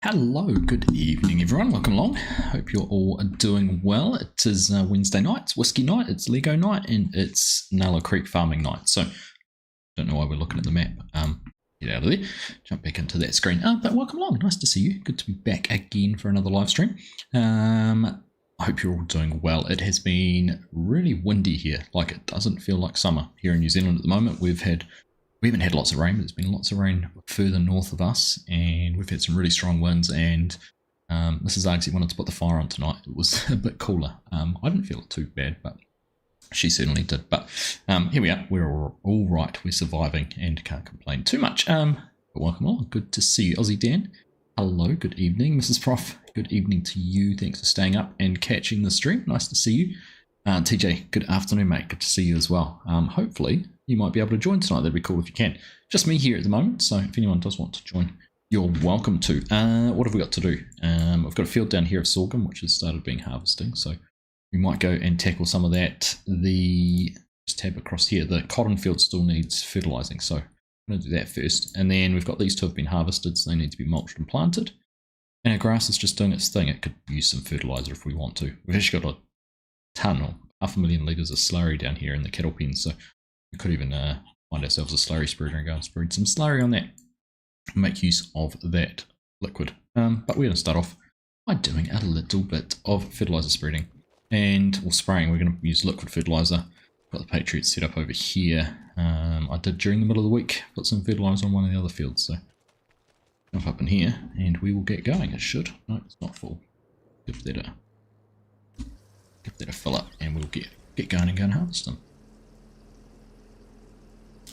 Hello, good evening everyone, welcome along. Hope you're all doing well. It is Wednesday night, it's whiskey night, it's Lego night, and it's Nulla Creek farming night. So, don't know why we're looking at the map. Get out of there, jump back into that screen. But welcome along, nice to see you. Good to be back again for another live stream. I hope you're all doing well. It has been really windy here, like it doesn't feel like summer here in New Zealand at the moment. We haven't had lots of rain, but there's been lots of rain further north of us, and we've had some really strong winds, and Mrs. Argsy wanted to put the fire on tonight. It was a bit cooler. I didn't feel it too bad, but she certainly did. But here we are. We're all right. We're surviving and can't complain too much. But welcome along. Good to see you, Aussie Dan. Hello, good evening, Mrs. Prof. Good evening to you. Thanks for staying up and catching the stream. Nice to see you. TJ, good afternoon, mate. Good to see you as well. Hopefully you might be able to join tonight. That'd be cool if you can. Just me here at the moment, so if anyone does want to join, you're welcome to. What have we got to do? I've got a field down here of sorghum, which has started being harvesting, so we might go and tackle some of that. Just tab across here, the cotton field still needs fertilizing, so I'm going to do that first. And then we've got these two have been harvested, so they need to be mulched and planted. And our grass is just doing its thing. It could use some fertilizer if we want to. We've actually got a ton, or 500,000 litres of slurry down here in the cattle pen, so we could even find ourselves a slurry spreader and go and spread some slurry on that. Make use of that liquid. But we're going to start off by doing a little bit of fertilizer spreading or spraying. We're going to use liquid fertilizer. Got the Patriot set up over here. I did during the middle of the week put some fertilizer on one of the other fields, so jump up in here and we will get going. It should. No, it's not full. Give that a fill up and we'll get going and go and harvest them.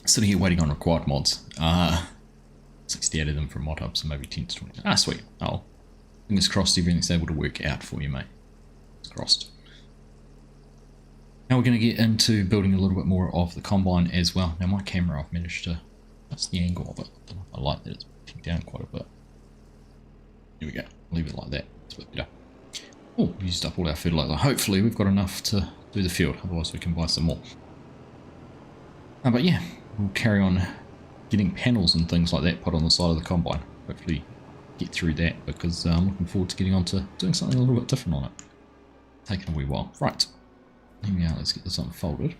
Sitting here waiting on required mods. 68 of them from mod hub, so maybe 10 to 20. Sweet. Oh, fingers crossed everything's able to work out for you, mate. It's crossed. Now we're going to get into building a little bit more of the combine as well. Now my camera, I've managed to adjust the angle of it. I like that it's putting down quite a bit. Here we go. Leave it like that. It's a bit better. Oh, we used up all our fertilizer. Hopefully we've got enough to do the field, otherwise we can buy some more. But yeah, we'll carry on getting panels and things like that put on the side of the combine. Hopefully get through that, because I'm looking forward to getting on to doing something a little bit different on it. Taking a wee while. Right, here we are, let's get this unfolded.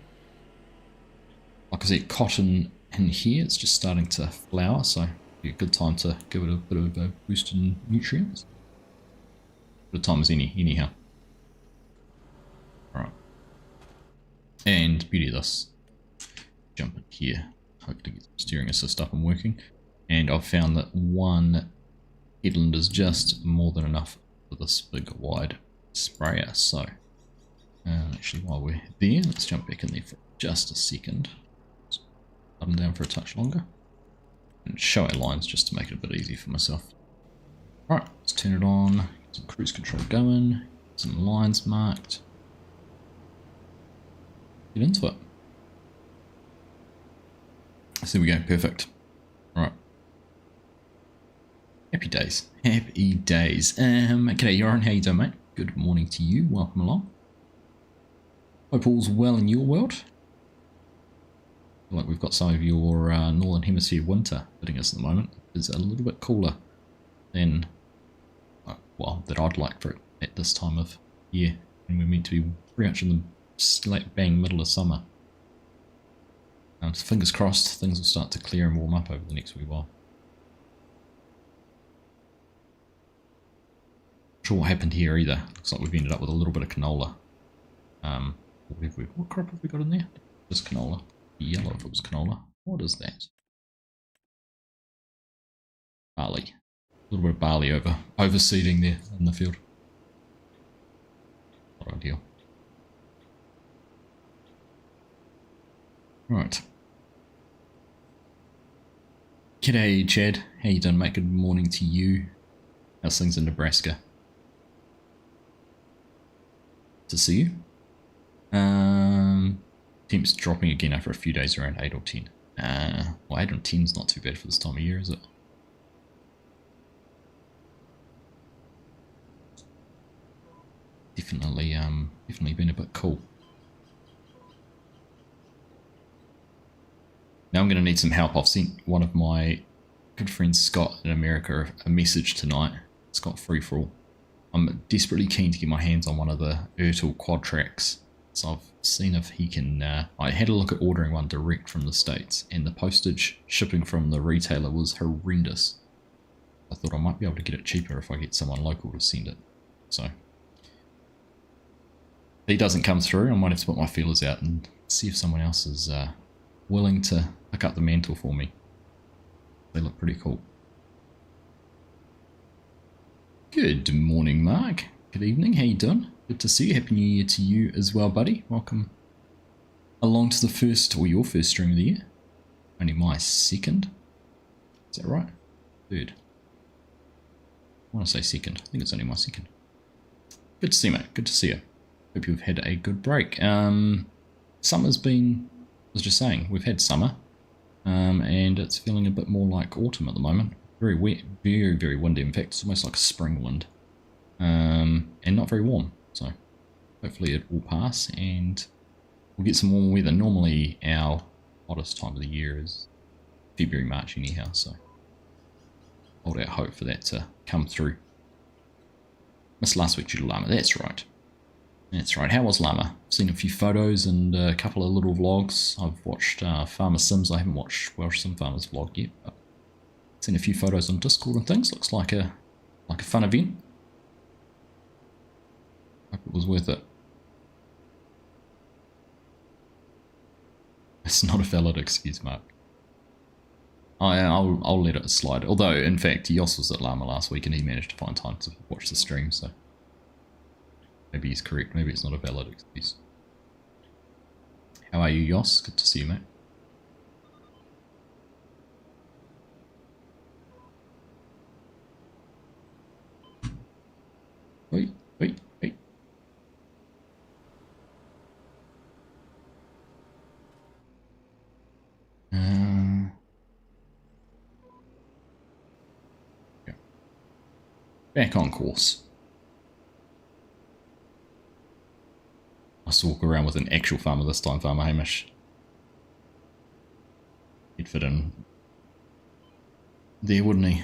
Like I said, cotton in here, it's just starting to flower, so be a good time to give it a bit of a boost in nutrients. Good time as any, anyhow. Alright. And beauty of this. Jump in here. Hope to get the steering assist up and working. And I've found that one headland is just more than enough for this big wide sprayer. So actually while we're there, let's jump back in there for just a second. Button down for a touch longer. And show our lines just to make it a bit easier for myself. Alright, let's turn it on. Some cruise control going, some lines marked. Get into it. So there we go, perfect. Alright. Happy days. Happy days. G'day Joran, how you doing, mate? Good morning to you, welcome along. Hope all's well in your world. Feel like we've got some of your Northern Hemisphere winter hitting us at the moment. It's a little bit cooler than well, that I'd like for it at this time of year, and we're meant to be pretty much in the slap bang middle of summer. So fingers crossed things will start to clear and warm up over the next wee while. Not sure what happened here either. Looks like we've ended up with a little bit of canola. What crop have we got in there? Just canola. Yellow if it was canola. What is that? Barley. A little bit of barley overseeding there in the field. Not ideal. Right. G'day Chad, how you doing mate? Good morning to you. How's things in Nebraska? To see you. Temps dropping again after a few days, around 8 or 10. Well, 8 or 10 is not too bad for this time of year, is it? Definitely been a bit cool. Now I'm going to need some help. I've sent one of my good friend Scott in America a message tonight It's got free for all. I'm desperately keen to get my hands on one of the Ertl quad tracks. So I've seen if he can... I had a look at ordering one direct from the States, and the postage shipping from the retailer was horrendous. I thought I might be able to get it cheaper if I get someone local to send it. So if he doesn't come through, I might have to put my feelers out and see if someone else is willing to pick up the mantle for me. They look pretty cool. Good morning, Mark. Good evening. How you doing? Good to see you. Happy New Year to you as well, buddy. Welcome along to the first, or your first stream of the year. Only my second. Is that right? Third. I want to say second. I think it's only my second. Good to see you, mate. Good to see you. Hope you've had a good break. Summer's been, I was just saying, we've had summer. And it's feeling a bit more like autumn at the moment. Very wet, very, very windy. In fact, it's almost like a spring wind. And not very warm. So hopefully it will pass and we'll get some warm weather. Normally our hottest time of the year is February, March anyhow. So hold out hope for that to come through. Missed last week due to llama. That's right. That's right. How was llama? I've seen a few photos and a couple of little vlogs. I've watched Farmer Sims. I haven't watched Welsh Sim Farmer's vlog yet, but I've seen a few photos on Discord and things. Looks like a fun event. Hope it was worth it. It's not a valid excuse, Mark. I'll let it slide. Although, in fact, Yoss was at llama last week and he managed to find time to watch the stream, so maybe he's correct. Maybe it's not a valid excuse. How are you, Yoss? Good to see you, mate. Wait. Yeah. Back on course. I must walk around with an actual farmer this time, Farmer Hamish. He'd fit in there, wouldn't he?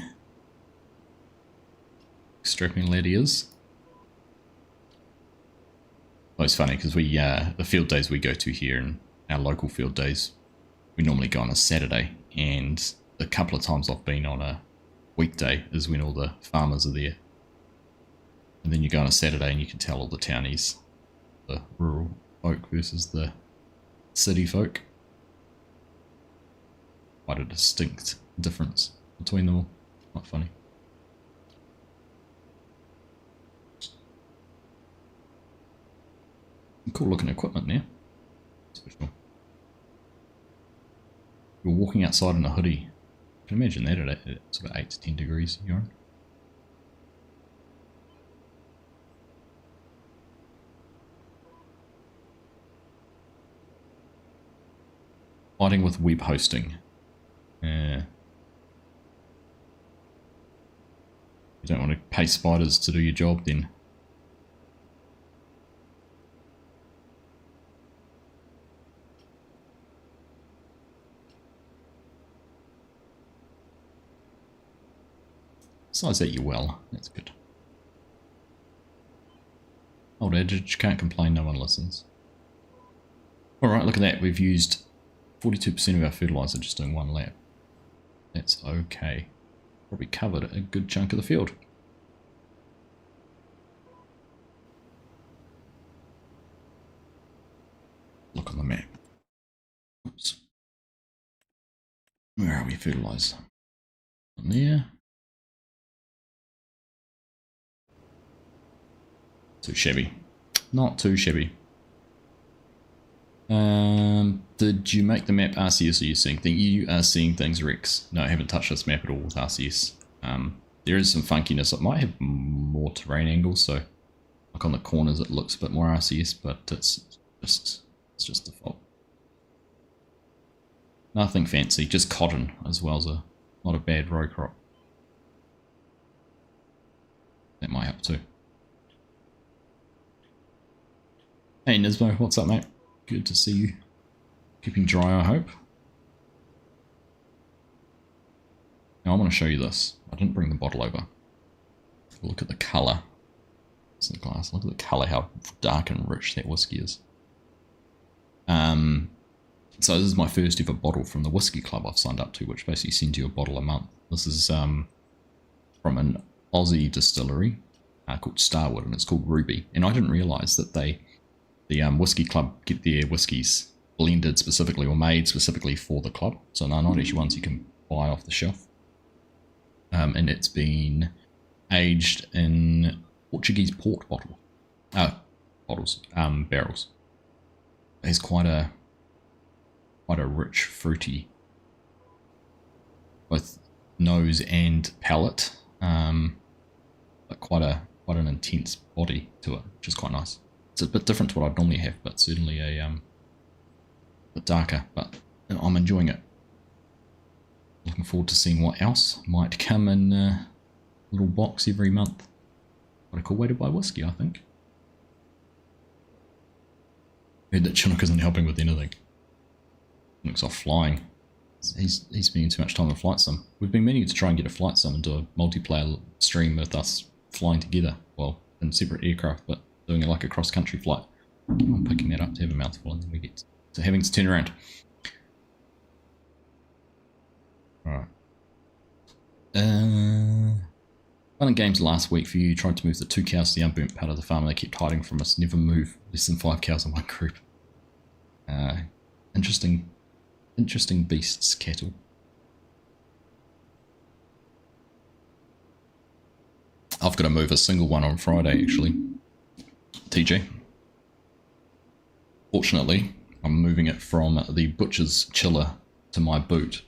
Strapping lad he is. Well, it's funny because we, the field days we go to here and our local field days, we normally go on a Saturday, and a couple of times I've been on a weekday is when all the farmers are there. And then you go on a Saturday and you can tell all the townies, the rural folk versus the city folk. Quite a distinct difference between them all. Quite funny. Cool looking equipment there. Special. You're walking outside in a hoodie. I can imagine that at sort of 8 to 10 degrees you're on. Fighting with web hosting. You don't want to pay spiders to do your job then. Besides that, you're well. That's good. Old adage, can't complain, no one listens. Alright, look at that. We've used 42% of our fertilizer just doing one lap. That's okay. Probably covered a good chunk of the field. Look on the map. Oops. Where are we? Fertilizer. On there. Too shabby. Not too shabby. Did you make the map RCS? Are you seeing things? You are seeing things, Rex. No, I haven't touched this map at all with RCS. There is some funkiness. It might have more terrain angles, so like on the corners it looks a bit more RCS, but it's just default. Nothing fancy, just cotton as well as not a bad row crop. That might help too. Hey Nismo, what's up, mate? Good to see you. Keeping dry, I hope. Now I want to show you this. I didn't bring the bottle over. Look at the colour. It's in the glass. Look at the colour, how dark and rich that whiskey is. So this is my first ever bottle from the whiskey club I've signed up to, which basically sends you a bottle a month. This is from an Aussie distillery called Starwood, and it's called Ruby. And I didn't realise that the whiskey club get their whiskies blended specifically or made specifically for the club. So they're not actually ones you can buy off the shelf. And it's been aged in Portuguese port barrels. It's quite a rich, fruity, both nose and palate, but quite an intense body to it, which is quite nice. It's a bit different to what I'd normally have, but certainly a bit darker. But I'm enjoying it. Looking forward to seeing what else might come in a little box every month. What a cool way to buy whiskey, I think. Heard that Chinook isn't helping with anything. Looks off flying. He's spending too much time on flight sim. We've been meaning to try and get a flight sim and do a multiplayer stream with us flying together. Well, in separate aircraft, but doing it like a cross-country flight. I'm picking that up to have a mouthful and then we get to having to turn around. Alright. Fun and games last week for you. Tried to move the 2 cows to the unburnt part of the farm. They kept hiding from us. Never move less than 5 cows in one group. Interesting beasts, cattle. I've got to move a single one on Friday, actually. TJ. Fortunately, I'm moving it from the butcher's chiller to my boot.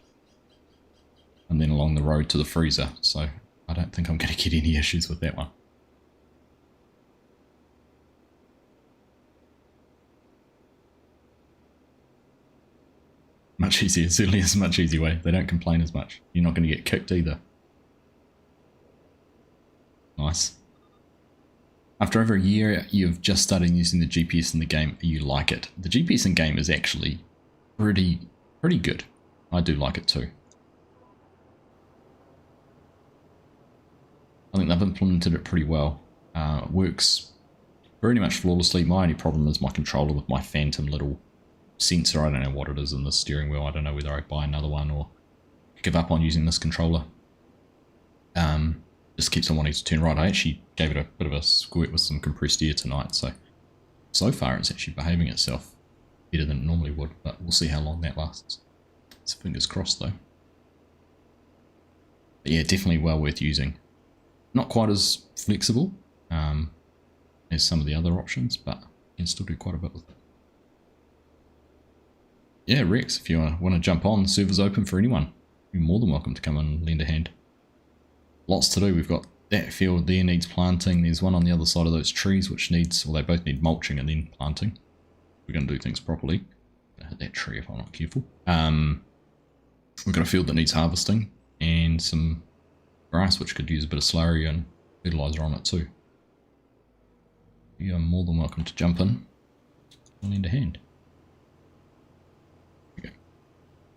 And then along the road to the freezer. So I don't think I'm going to get any issues with that one. Much easier, certainly is a much easier way. They don't complain as much. You're not going to get kicked either. Nice. After over a year, you've just started using the GPS in the game. You like it. The GPS in game is actually pretty good. I do like it too. I think they've implemented it pretty well. It works pretty much flawlessly. My only problem is my controller with my phantom little sensor. I don't know what it is in the steering wheel. I don't know whether I buy another one or give up on using this controller. Just keeps on wanting to turn right. I actually gave it a bit of a squirt with some compressed air tonight, so far it's actually behaving itself better than it normally would, but we'll see how long that lasts. So fingers crossed though. But yeah, definitely well worth using. Not quite as flexible as some of the other options, but you can still do quite a bit with it. Yeah, Rex, if you want to jump on, the server's open for anyone. You're more than welcome to come and lend a hand. Lots to do. We've got that field there needs planting. There's one on the other side of those trees which needs, well, they both need mulching and then planting. We're going to do things properly. I'll hit that tree if I'm not careful. We've got a field that needs harvesting and some grass which could use a bit of slurry and fertilizer on it too. You are more than welcome to jump in and lend a hand. There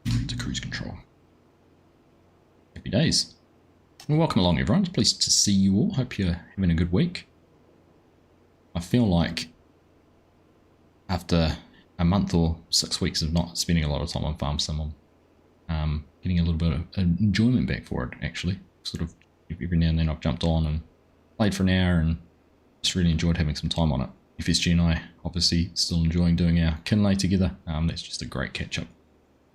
we go. To cruise control. Happy days. Well, welcome along everyone. It's pleased to see you all. Hope you're having a good week. I feel like after a month or 6 weeks of not spending a lot of time on Farm Sim, I'm getting a little bit of enjoyment back for it actually. Sort of every now and then I've jumped on and played for an hour and just really enjoyed having some time on it. FSG and I obviously still enjoying doing our Kinlay together. That's just a great catch up.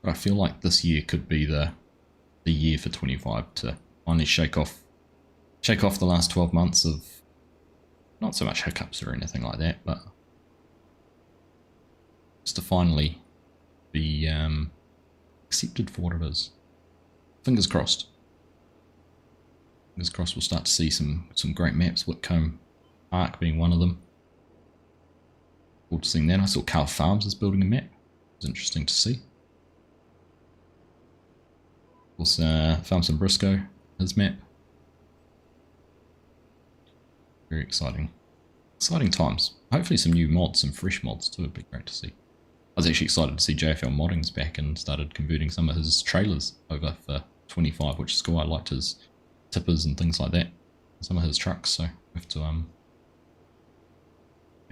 But I feel like this year could be the year for 25 to finally shake off the last 12 months of not so much hiccups or anything like that, but just to finally be accepted for what it is. Fingers crossed. Fingers crossed we'll start to see some great maps, Whitcomb Park being one of them. Forward to seeing that. I saw Carl Farms is building a map. It was interesting to see. Also, Farms in Briscoe, his map. Very exciting. Exciting times. Hopefully some new mods, some fresh mods too, would be great to see. I was actually excited to see JFL Modding's back and started converting some of his trailers over for 25, which is cool. I liked his tippers and things like that. some of his trucks, so we have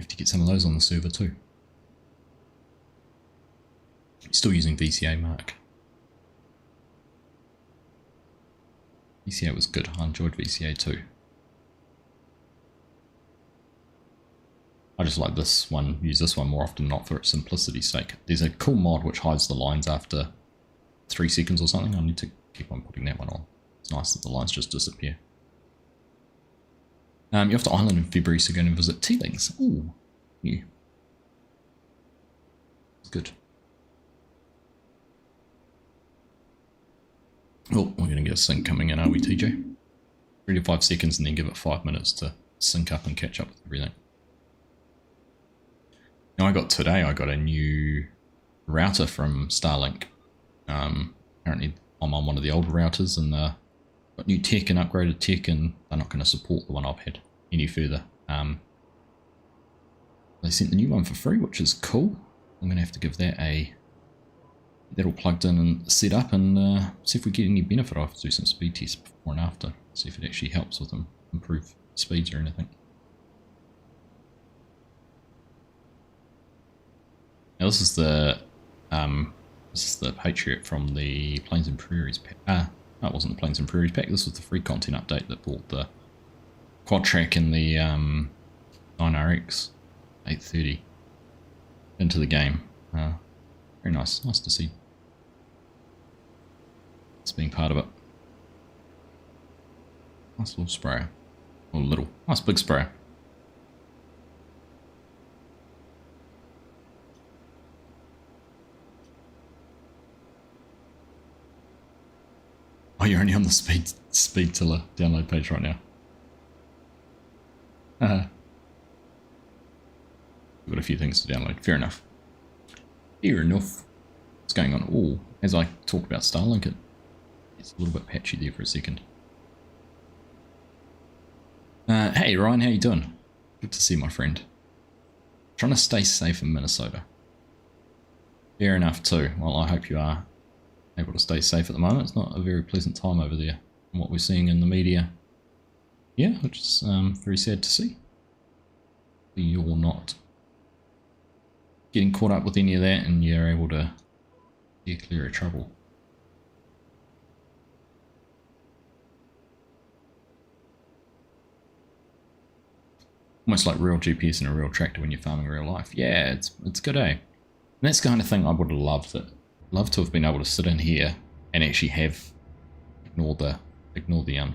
to get some of those on the server too. Still using VCA Mark. VCA was good. I enjoyed VCA too. I just like this one, use this one more often, not for its simplicity's sake. There's a cool mod which hides the lines after 3 seconds or something. I need to keep on putting that one on. It's nice that the lines just disappear. You're off to Ireland in February, so going to visit Teelings. Ooh, new. It's good. Oh, we're going to get a sync coming in, are we, TJ? 3 to 5 seconds and then give it 5 minutes to sync up and catch up with everything. Now I got a new router from Starlink. Apparently I'm on one of the older routers and got new tech and upgraded tech, and they're not going to support the one I've had any further. They sent the new one for free, which is cool. I'm going to have to give that all plugged in and set up and see if we get any benefit. I have to do some speed tests before and after, see if it actually helps with them, improve speeds or anything. Now this is the Patriot from the Plains and Prairies pack. No, it wasn't the Plains and Prairies pack. This was the free content update that brought the quad track and the 9RX 830 into the game. Very nice to see. It's being part of it. Nice little sprayer, or nice big sprayer. Oh, you're only on the speed tiller download page right now. We've got a few things to download. Fair enough. Fair enough. What's going on? Oh, as I talk about Starlink, it's a little bit patchy there for a second. Hey Ryan, how you doing? Good to see my friend. Trying to stay safe in Minnesota. Fair enough too. Well, I hope you are able to stay safe at the moment. It's not a very pleasant time over there, from what we're seeing in the media. Yeah, which is very sad to see. You're not getting caught up with any of that and you're able to steer clear of trouble. Almost like real GPS and a real tractor when you're farming real life. Yeah, it's good, eh? And that's the kind of thing I would have loved to have been able to sit in here and actually ignore the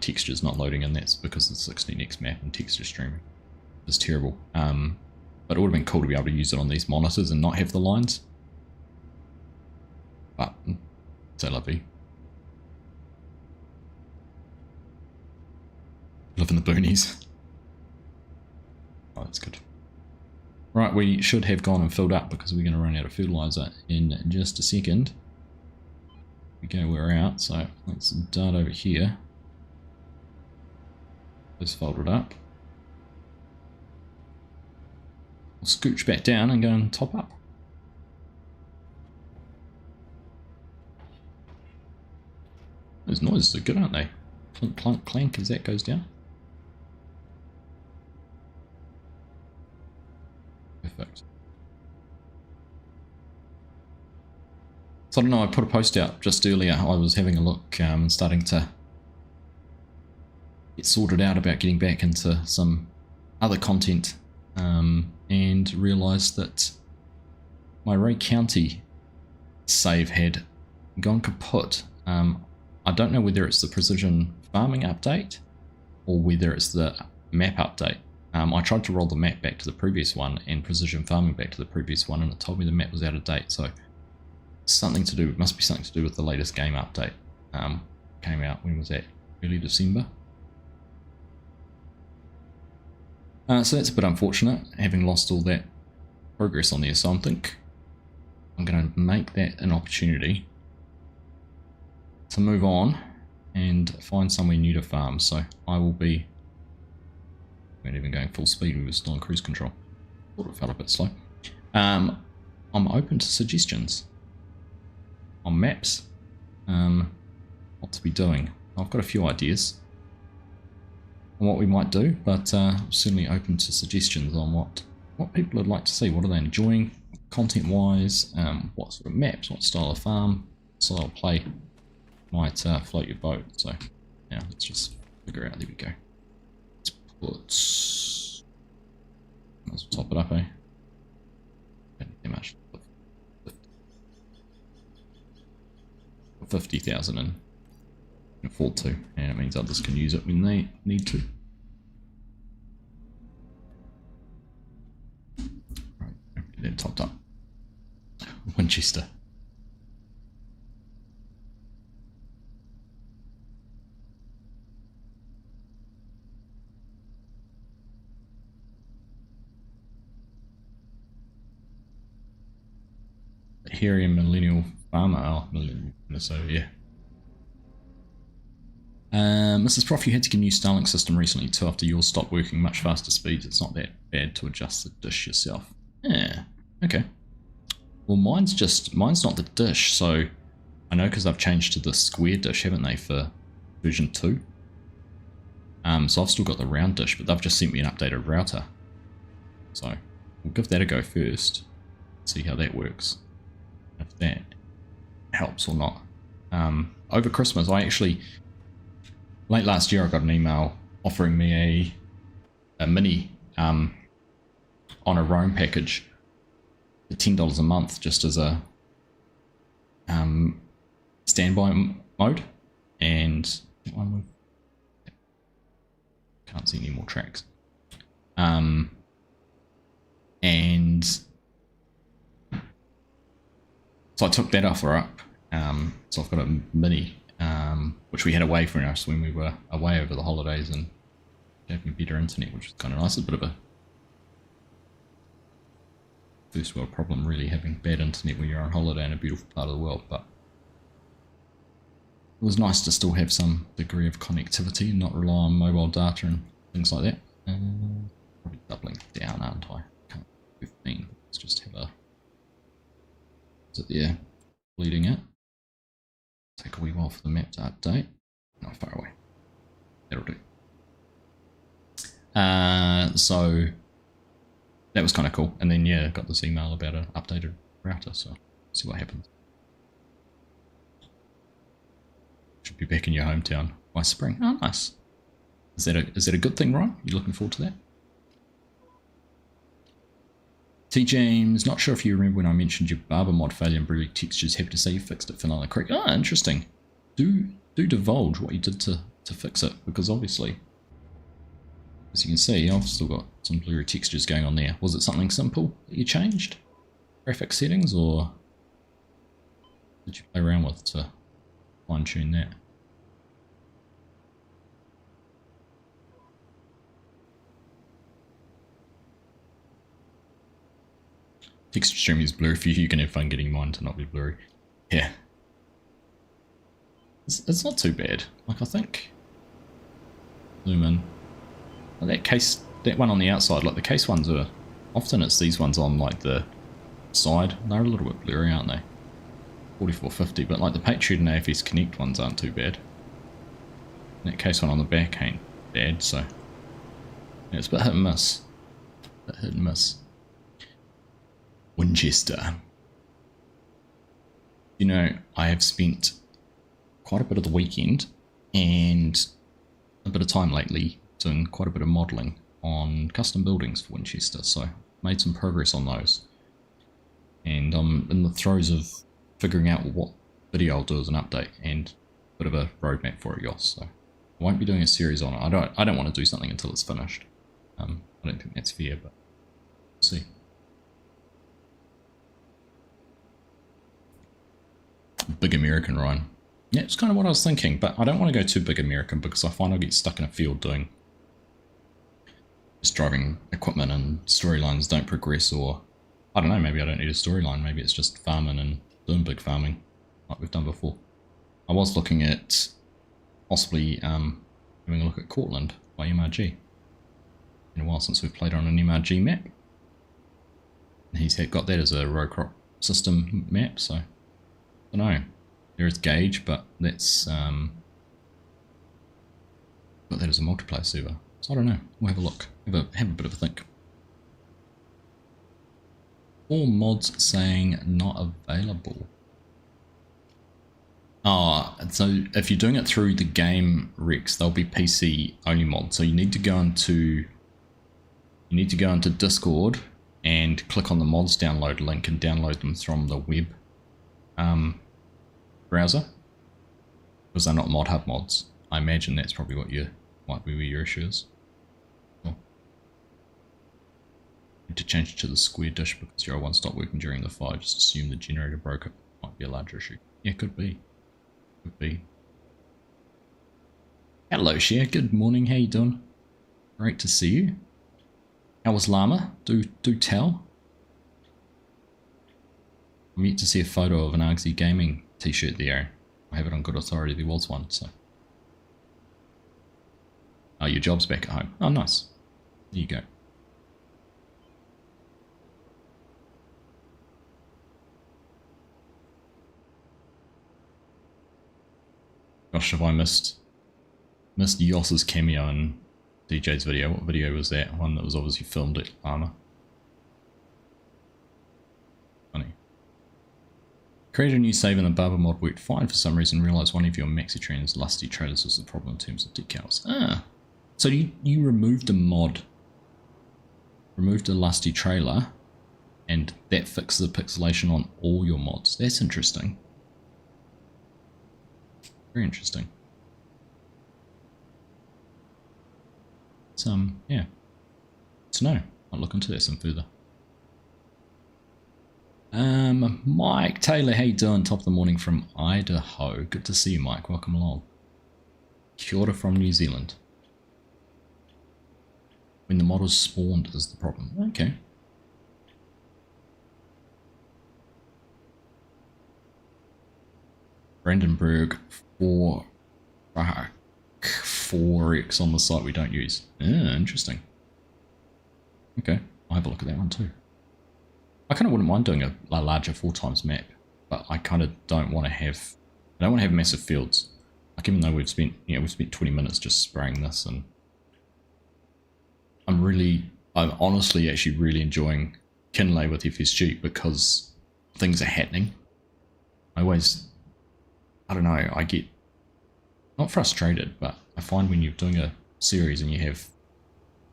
textures not loading, and that's because of the 16x map and texture streaming. It's terrible. But it would have been cool to be able to use it on these monitors and not have the lines. But c'est la vie. Live in the boonies. Oh, that's good. Right, we should have gone and filled up because we're going to run out of fertilizer in just a second. We go, we're out, so let's dart over here. Let's fold it up. We'll scooch back down and go and top up. Those noises are good, aren't they? Clink, clunk, clank as that goes down. Perfect. So I don't know, I put a post out just earlier. I was having a look and starting to get sorted out about getting back into some other content, and realised that my Ray County save had gone kaput. I don't know whether it's the precision farming update or whether it's the map update. I tried to roll the map back to the previous one and precision farming back to the previous one, and it told me the map was out of date. So it must be something to do with the latest game update. Came out, when was that? Early December. So that's a bit unfortunate, having lost all that progress on there. So I think I'm going to make that an opportunity to move on and find somewhere new to farm. So I will be, we weren't even going full speed, we were still on cruise control. Thought it felt a bit slow. I'm open to suggestions on maps, what to be doing. I've got a few ideas. on what we might do, but certainly open to suggestions on what people would like to see. What are they enjoying content-wise? What sort of maps? What style of farm? Style of play might float your boat? So yeah, let's just figure out. There we go. Let's put. Let's top it up, eh? How much? 50,000 and afford to, and it means others can use it when they need to. Right, get that topped up. Winchester. Hairy millennial farmer. Oh, millennial, so yeah. Mrs. Prof, you had to get a new Starlink system recently too after yours stopped working much faster speeds. It's not that bad to adjust the dish yourself. Yeah, okay. Well, mine's not the dish, so I know because I've changed to the square dish, haven't they, for version 2? So I've still got the round dish, but they've just sent me an updated router. So we'll give that a go first, see how that works, if that helps or not. Over Christmas, late last year I got an email offering me a mini on a roam package for $10 a month just as a standby mode, and can't see any more tracks. And so I took that offer up. So I've got a mini, which we had away from us when we were away over the holidays, and gave me better internet, which was kind of nice. It's a bit of a first world problem, really, having bad internet when you're on holiday in a beautiful part of the world, but it was nice to still have some degree of connectivity and not rely on mobile data and things like that. Probably doubling down, aren't I? Can't 15. Let's just have a. Is it there? Bleeding it. Take a wee while for the map to update. Not far away. That'll do. So that was kind of cool. And then yeah, got this email about an updated router. So see what happens. Should be back in your hometown by spring. Oh, nice. Is that a good thing, Ryan? You looking forward to that? T. James, not sure if you remember when I mentioned your barber mod failure and brewery textures. Happy to say you fixed it for Nulla Creek. Ah, interesting. Do divulge what you did to fix it, because obviously, as you can see, I've still got some blurry textures going on there. Was it something simple that you changed? Graphic settings, or did you play around with to fine tune that? Texture stream is blurry for you. You can have fun getting mine to not be blurry. Yeah. It's not too bad. Like, I think. Zoom in. Like that one on the outside, like the case ones are. Often it's these ones on like the side. They're a little bit blurry, aren't they? 4450, but like the Patriot and AFS Connect ones aren't too bad. And that case one on the back ain't bad, so. Yeah, it's a bit hit and miss. A bit hit and miss. Winchester. You know, I have spent quite a bit of the weekend and a bit of time lately doing quite a bit of modelling on custom buildings for Winchester, so made some progress on those. And I'm in the throes of figuring out what video I'll do as an update and a bit of a roadmap for it, Yoss. So I won't be doing a series on it. I don't want to do something until it's finished. I don't think that's fair, but we'll see. Big American, Ryan. Yeah, it's kind of what I was thinking, but I don't want to go too big American because I find I'll get stuck in a field doing just driving equipment and storylines don't progress, or I don't know, maybe I don't need a storyline, maybe it's just farming and doing big farming like we've done before. I was looking at possibly having a look at Cortland by MRG. Been a while since we've played on an MRG map. And he's got that as a row crop system map, so I don't know. There is Gauge, but that's got that as a multiplayer server. I don't know. We'll have a look. Have a bit of a think. All mods saying not available. Oh, so if you're doing it through the game, Rex, they'll be PC only mods. So you need to go into Discord and click on the mods download link and download them from the web browser, because they're not Mod Hub mods. I imagine that's probably what might be where your issue is. Cool. Need to change it to the square dish because your one stopped working during the fire. Just assume the generator broke. It might be a larger issue. Yeah, could be. Could be. Hello, Cher. Good morning. How you doing? Great to see you. How was Llama? Do tell. I'm yet to see a photo of an Aussie gaming t-shirt there. I have it on good authority. There was one, so. Oh, your job's back at home. Oh, nice. There you go. Gosh, have I missed Yoss's cameo in DJ's video? What video was that? One that was obviously filmed at Llama. Funny. Create a new save and the barber mod worked fine for some reason. Realised one of your MaxiTrans lusty trailers was the problem in terms of decals. Ah. So you removed a mod. Removed a lusty trailer. And that fixes the pixelation on all your mods. That's interesting. Very interesting. Yeah. To know. I'll look into that some further. Mike Taylor, how you doing? Top of the morning from Idaho. Good to see you, Mike. Welcome along. Kia ora from New Zealand. When the models spawned is the problem. Okay. Brandenburg 4X on the site we don't use. Yeah, interesting. Okay, I'll have a look at that one too. I kind of wouldn't mind doing a larger 4x map, but I kind of don't want to have. I don't want to have massive fields. Like, even though we've spent 20 minutes just spraying this, and I'm honestly actually really enjoying Kinlay with FSG because things are happening. I don't know, I get not frustrated, but I find when you're doing a series and you have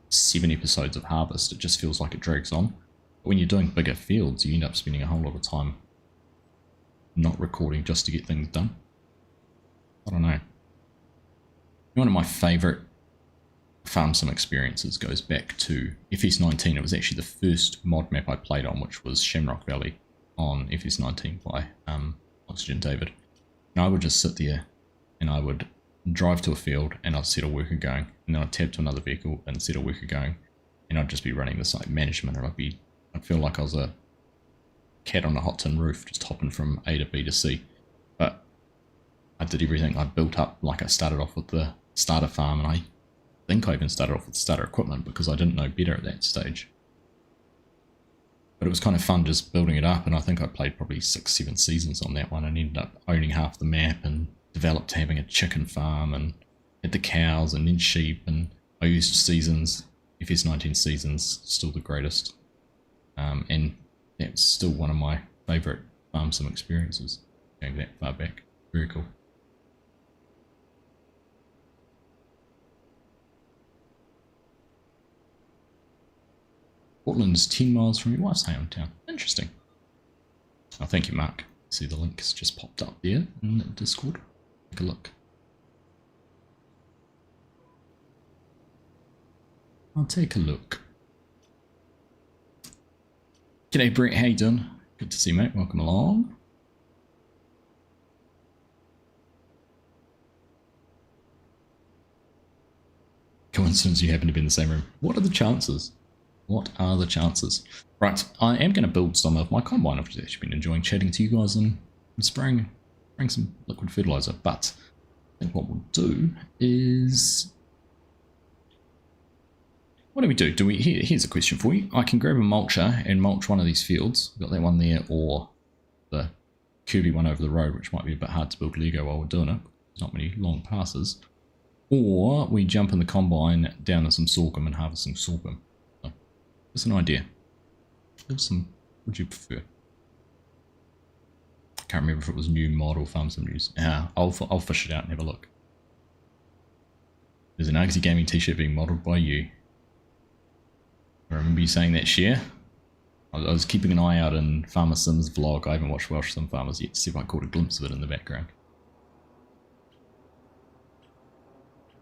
7 episodes of harvest, it just feels like it drags on. But when you're doing bigger fields, you end up spending a whole lot of time not recording just to get things done. I don't know. One of my favourite farm sim experiences goes back to FS19. It was actually the first mod map I played on, which was Shamrock Valley on FS19 by Oxygen David. And I would just sit there and I would drive to a field and I'd set a worker going, and then I'd tab to another vehicle and set a worker going, and I'd just be running this like management, and I'd feel like I was a cat on a hot tin roof just hopping from A to B to C. But I did everything. I built up, like I started off with the starter farm, and I think I even started off with starter equipment because I didn't know better at that stage. But it was kind of fun just building it up, and I think I played probably 6-7 seasons on that one and ended up owning half the map and developed having a chicken farm and had the cows and then sheep, and I used seasons, FS19 seasons, still the greatest. And that's still one of my favourite farm sim experiences, going that far back. Very cool. Portland's 10 miles from your wife's hometown. Interesting. Oh, thank you, Mark. See, the link's just popped up there in the Discord. Take a look. I'll take a look. G'day, Brett. How you doing? Good to see you, mate. Welcome along. Coincidence you happen to be in the same room. What are the chances? What are the chances? Right, I am going to build some of my combine. I've actually been enjoying chatting to you guys and spraying some liquid fertilizer. But I think what we'll do is... What do we do? Here's a question for you. I can grab a mulcher and mulch one of these fields. I've got that one there, or the curvy one over the road, which might be a bit hard to build Lego while we're doing it. There's not many long passes. Or we jump in the combine down to some sorghum and harvest some sorghum. So, just an idea. What would you prefer? Can't remember if it was new mod or farm sim news. I'll fish it out and have a look. There's an Aussie Gaming t-shirt being modelled by you. I remember you saying that, Share. I was keeping an eye out in Farmer Sim's vlog. I haven't watched Welsh Sim Farmers yet to see if I caught a glimpse of it in the background.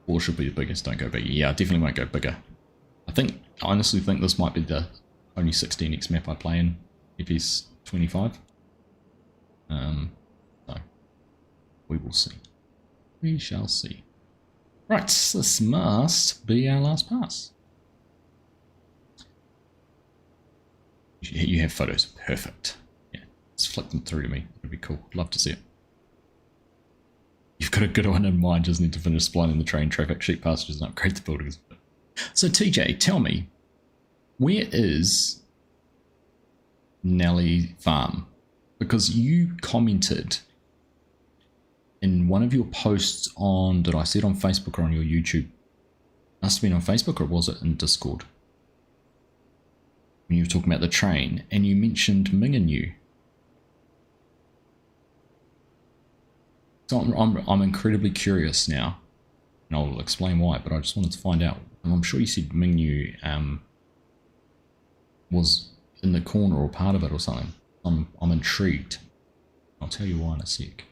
4 should be the biggest, don't go bigger. Yeah, I definitely won't go bigger. I honestly think this might be the only 16x map I play in FPS 25. So, we will see. We shall see. Right, this must be our last pass. You have photos. Perfect. Yeah, just flick them through to me. It'd be cool. Love to see it. You've got a good one in mind. Just need to finish splining the train traffic, sheep pastures, and upgrade the buildings. So TJ, tell me, where is Nelly Farm? Because you commented in one of your posts on, did I see it on Facebook or on your YouTube? Must have been on Facebook, or was it in Discord? When you were talking about the train, and you mentioned Minganyu. So I'm incredibly curious now, and I'll explain why, but I just wanted to find out. And I'm sure you said Minganyu was in the corner or part of it or something. I'm intrigued. I'll tell you why in a sec.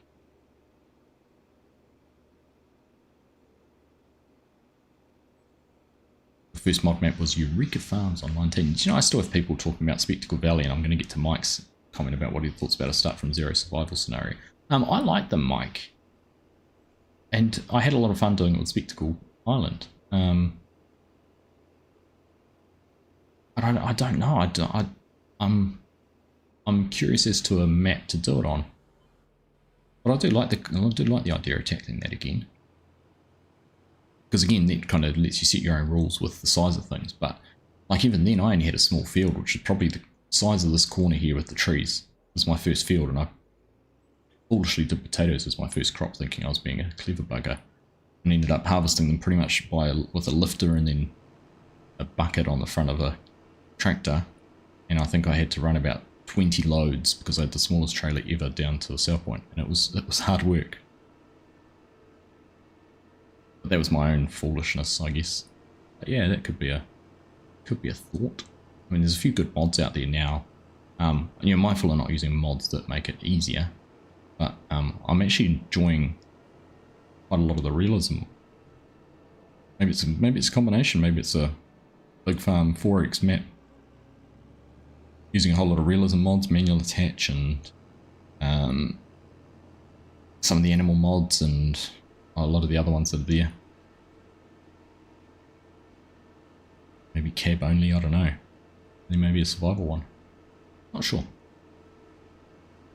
The first mod map was Eureka Farms on 19. Do you know, I still have people talking about Spectacle Valley, and I'm going to get to Mike's comment about what he thought about a start from zero survival scenario. I like them, Mike. And I had a lot of fun doing it with Spectacle Island. I don't know. I'm curious as to a map to do it on. But I do like the idea of tackling that again. Because again, that kind of lets you set your own rules with the size of things. But like even then, I only had a small field, which is probably the size of this corner here with the trees. It was my first field, and I foolishly did potatoes as my first crop, thinking I was being a clever bugger, and ended up harvesting them pretty much with a lifter and then a bucket on the front of a tractor. And I think I had to run about 20 loads because I had the smallest trailer ever down to the south point, and it was hard work. But that was my own foolishness, I guess. But yeah, that could be a thought. I mean, there's a few good mods out there now. You're mindful of not using mods that make it easier, but I'm actually enjoying quite a lot of the realism. Maybe it's a combination. Maybe it's a Big Farm 4X map using a whole lot of realism mods, manual attach, and some of the animal mods, and a lot of the other ones that are there. Maybe cab only, I don't know. Then maybe a survival one. Not sure.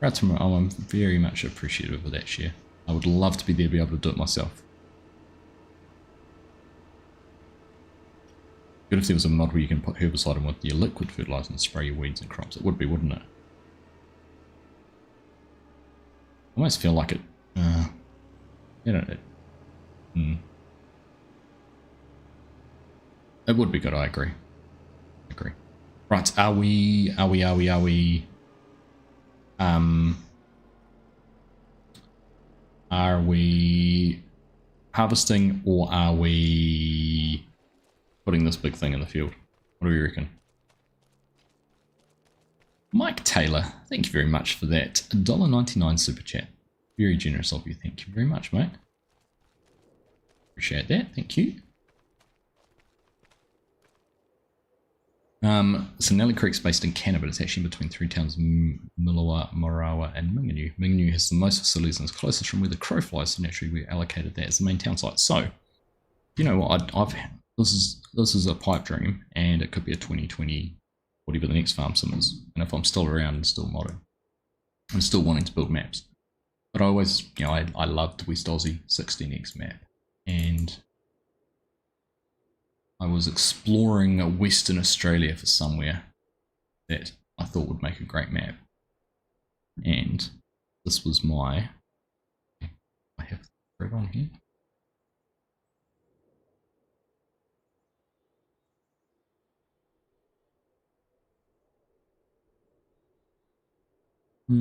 I'm very much appreciative of that share. I would love to be there to be able to do it myself. Good if there was a mod where you can put herbicide in with your liquid fertilizer and spray your weeds and crops. It would be, wouldn't it? I almost feel like it, you know, it would be good, I agree. Right, are we harvesting, or are we putting this big thing in the field? What do you reckon? Mike Taylor, thank you very much for that $1.99 super chat. Very generous of you, thank you very much, mate. Appreciate that, thank you. So Nulla Creek's based in Canada, but it's actually between three towns, Milawa, Morawa, and Minganyu. Minganyu has the most facilities and is closest from where the crow flies, so naturally we allocated that as the main town site. So, you know what, this is a pipe dream, and it could be a 2020, whatever the next farm sim is. And if I'm still around and still modding, I'm still wanting to build maps. But I always, you know, I loved West Aussie 16x map, and I was exploring Western Australia for somewhere that I thought would make a great map. And this was I have the thread on here. A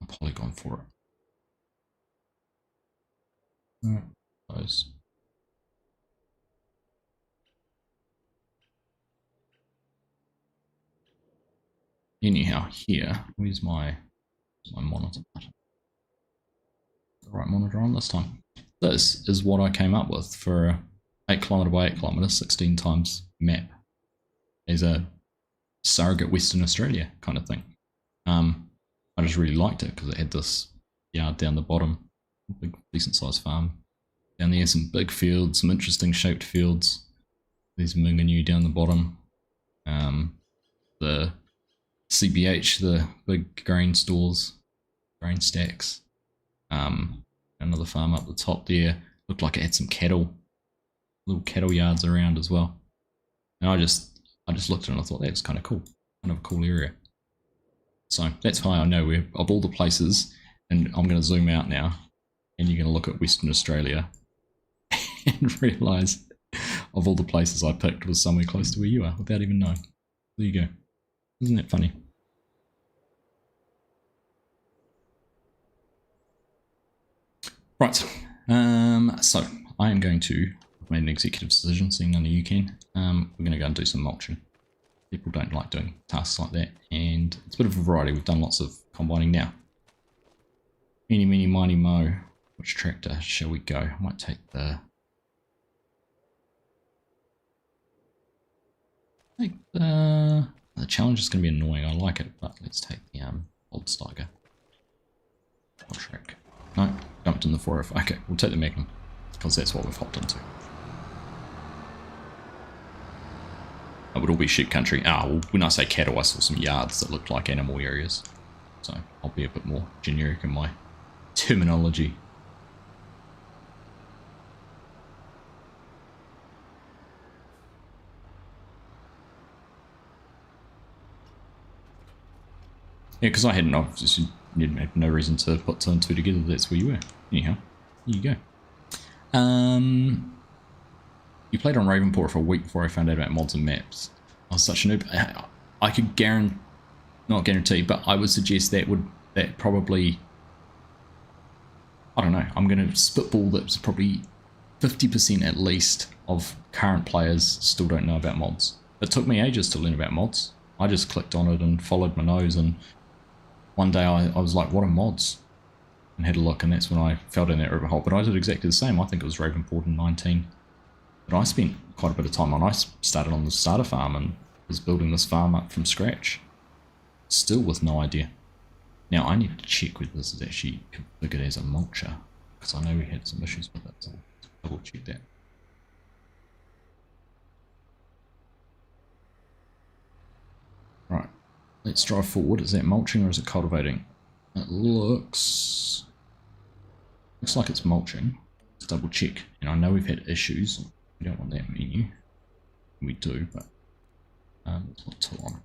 polygon for it. Those. Anyhow, here, where's my monitor button? The right monitor on this time. This is what I came up with for a 8 km by 8 km, 16 times map as a surrogate Western Australia kind of thing. I just really liked it because it had this yard down the bottom, big decent sized farm. Down there, some big fields, some interesting shaped fields. There's Minganyu down the bottom. The CBH, the big grain stores, grain stacks. Another farm up the top there. Looked like it had some cattle, little cattle yards around as well. And I just looked at it and I thought that was kind of cool, kind of a cool area. So that's how I know we're, of all the places, and I'm going to zoom out now, and you're going to look at Western Australia and realise of all the places I picked was somewhere close to where you are without even knowing. There you go. Isn't that funny? Right. So I am going to make an executive decision, seeing none of you can. We're going to go and do some mulching. People don't like doing tasks like that, and it's a bit of a variety. We've done lots of combining now. Eeny, meeny, miny, mo. Which tractor shall we go? I might take the... the challenge is going to be annoying. I like it, but let's take the old Steiger. Track. No, dumped in the 405. Okay, we'll take the Magnum, because that's what we've hopped into. It would all be sheep country. Well, when I say cattle, I saw some yards that looked like animal areas. So I'll be a bit more generic in my terminology. Yeah, because I hadn't obviously had no reason to put 2 and 2 together. That's where you were. Anyhow, here you go. You played on Ravenport for a week before I found out about mods and maps. I was such a noob. I could not guarantee, but I would suggest that probably, I don't know, I'm going to spitball that's probably 50% at least of current players still don't know about mods. It took me ages to learn about mods. I just clicked on it and followed my nose, and one day I was like, what are mods? And had a look, and that's when I fell down that rabbit hole. But I did exactly the same. I think it was Ravenport in 19. But I spent quite a bit of time on. I started on the starter farm and was building this farm up from scratch. Still with no idea. Now I need to check whether this is actually configured as a mulcher, because I know we had some issues with it, so I'll double check that. Right, let's drive forward. Is that mulching or is it cultivating? It looks like it's mulching. Let's double check. And I know we've had issues. We don't want that menu. We do, but let's put 2 on.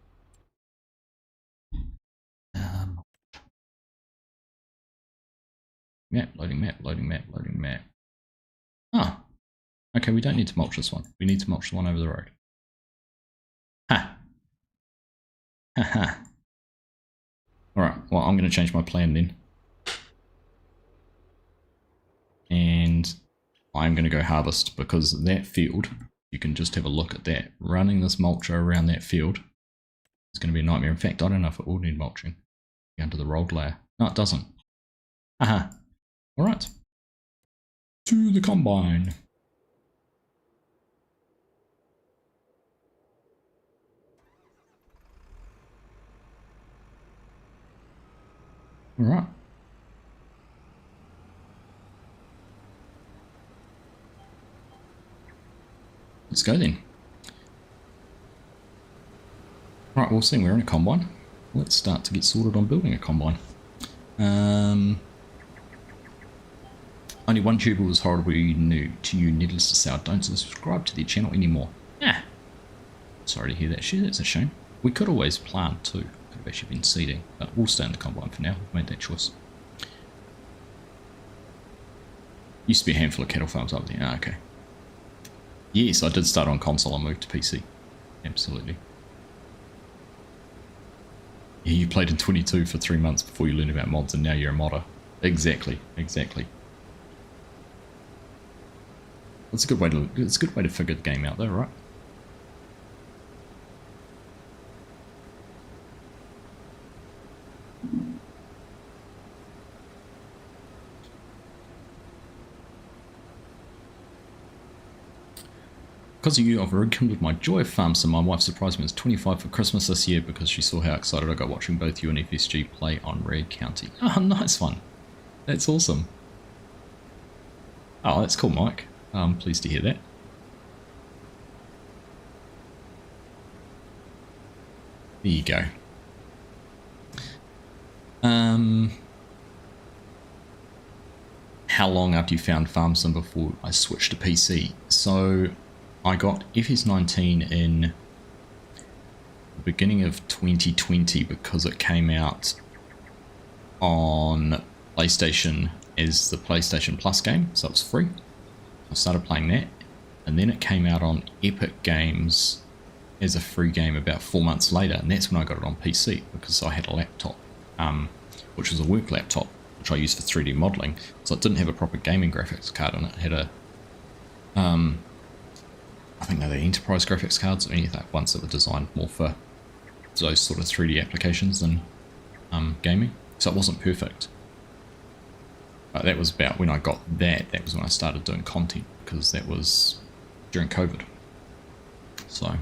Map, loading map, loading map, loading map. Ah, okay, we don't need to mulch this one. We need to mulch the one over the road. Ha! Ha ha. Alright, well, I'm going to change my plan then. And I'm going to go harvest, because that field, you can just have a look at that. Running this mulcher around that field is going to be a nightmare. In fact, I don't know if it will need mulching. Under the rolled layer. No, it doesn't. Aha. Alright. To the combine. Alright. Let's go then. Right, we'll see. We're in a combine. Let's start to get sorted on building a combine. Only one tuber was horribly new to you, needless to say. I don't subscribe to their channel anymore. Sorry to hear that shit, that's a shame. We could always plant too. Could have actually been seeding, but we'll stay in the combine for now. We've made that choice. Used to be a handful of cattle farms up there. Okay. Yes, I did start on console and moved to PC. Absolutely. Yeah, you played in 22 for 3 months before you learned about mods, and now you're a modder. Exactly, exactly. It's a good way to figure the game out, though, right? Because of you, I've rekindled my joy of farm, so my wife surprised me as 25 for Christmas this year because she saw how excited I got watching both you and FSG play on Rare County. Oh, nice one. That's awesome. Oh, that's cool, Mike. I'm pleased to hear that. There you go. How long after you found Farm Sim before I switched to PC? So I got FS19 in the beginning of 2020 because it came out on PlayStation as the PlayStation Plus game, so it was free. I started playing that, and then it came out on Epic Games as a free game about 4 months later, and that's when I got it on PC because I had a laptop, which was a work laptop, which I used for 3D modeling, so it didn't have a proper gaming graphics card on it. It had a, I think they're the enterprise graphics cards, or anything, ones that were designed more for those sort of 3D applications than gaming, so it wasn't perfect. But that was about when I got that. That was when I started doing content, because that was during COVID. So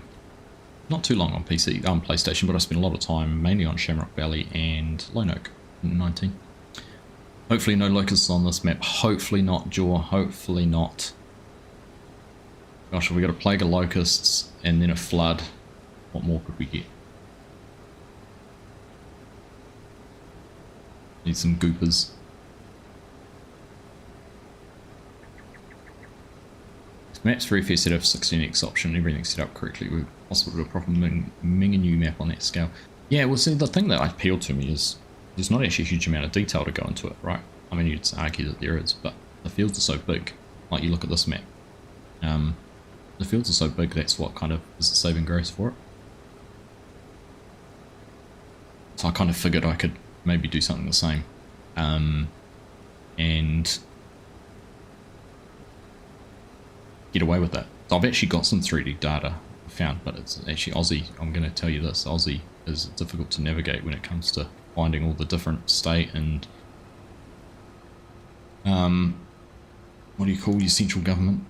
not too long on PC, PlayStation, but I spent a lot of time mainly on Shamrock Valley and Lone Oak in 19. Hopefully no locusts on this map. Hopefully not Jaw. Hopefully not. Gosh, if we got a plague of locusts and then a flood, what more could we get? Need some goopers. Maps for FS set up 16x option, everything's set up correctly. We're possible to do a proper menu map on that scale. Yeah, well, see, the thing that appealed to me is there's not actually a huge amount of detail to go into it, right? I mean, you'd argue that there is, but the fields are so big. Like, you look at this map. The fields are so big, that's what kind of is the saving grace for it. So I kind of figured I could maybe do something the same. And get away with that. So I've actually got some 3D data I found, but it's actually Aussie. I'm going to tell you this, Aussie is difficult to navigate when it comes to finding all the different state and what do you call your central government,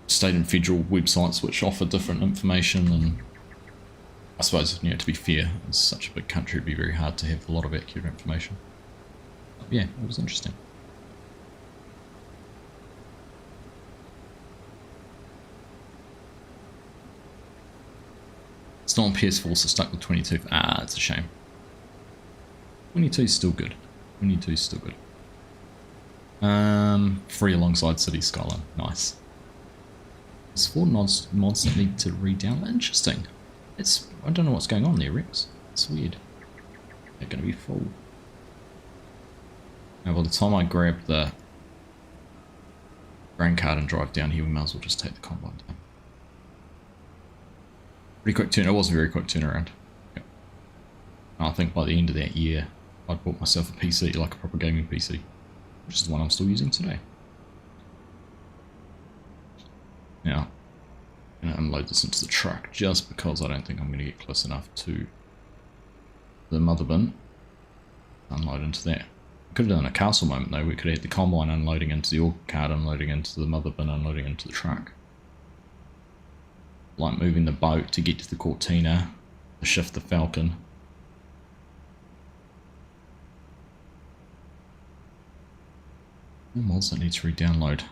state and federal websites which offer different information. And I suppose, you know, to be fair, it's such a big country, it'd be very hard to have a lot of accurate information. But yeah, it was interesting. It's not on PS4, so stuck with 22. Ah, it's a shame. 22 is still good. 22 is still good. Free alongside City Skyline. Nice. There's 4 mods that need to re-download. Interesting. It's, I don't know what's going on there, Rex. It's weird. They're going to be full. Now, by the time I grab the grain cart and drive down here, we might as well just take the combine down. Pretty quick turn. It was a very quick turnaround. Yep. I think by the end of that year, I'd bought myself a PC, like a proper gaming PC, which is the one I'm still using today. Now, I'm going to unload this into the truck just because I don't think I'm going to get close enough to the mother bin. Unload into that. We could have done a castle moment though. We could have had the combine unloading into the orchid cart, unloading into the mother bin, unloading into the truck. Like moving the boat to get to the Cortina, to shift the Falcon. What mods that need to re-download?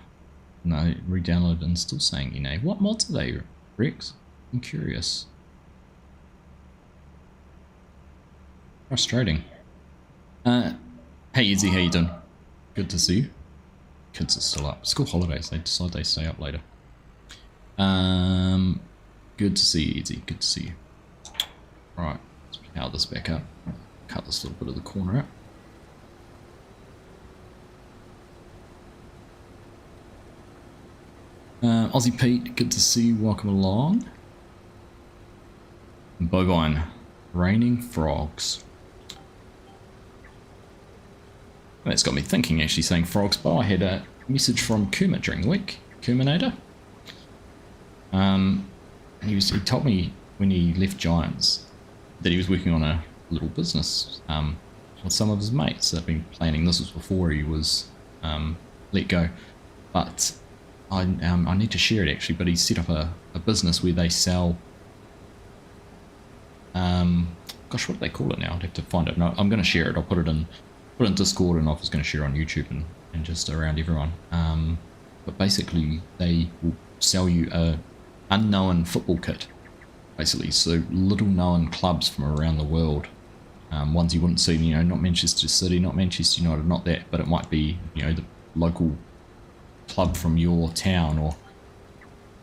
No, re-download and still saying NA. What mods are they, Rex? I'm curious. Frustrating. Hey Izzy, how you doing? Good to see you. Kids are still up. School holidays, they decide they stay up later. Good to see you, Izzy. Good to see you. Right, let's power this back up. Cut this little bit of the corner out. Aussie Pete, good to see you. Welcome along. Bovine. Raining frogs. That's got me thinking, actually, saying frogs. But I had a message from Kermit during the week. Kerminator. And he told me when he left Giants that he was working on a little business with some of his mates that have been planning. This was before he was let go. But I need to share it, actually. But he set up a business where they sell... gosh, what do they call it now? I'd have to find it. No, I'm going to share it. I'll put it in Discord, and I was going to share it on YouTube and just around everyone. But basically, they will sell you a unknown football kit, basically. So little known clubs from around the world, ones you wouldn't see. You know, not Manchester City, not Manchester United, not that, but it might be, you know, the local club from your town, or,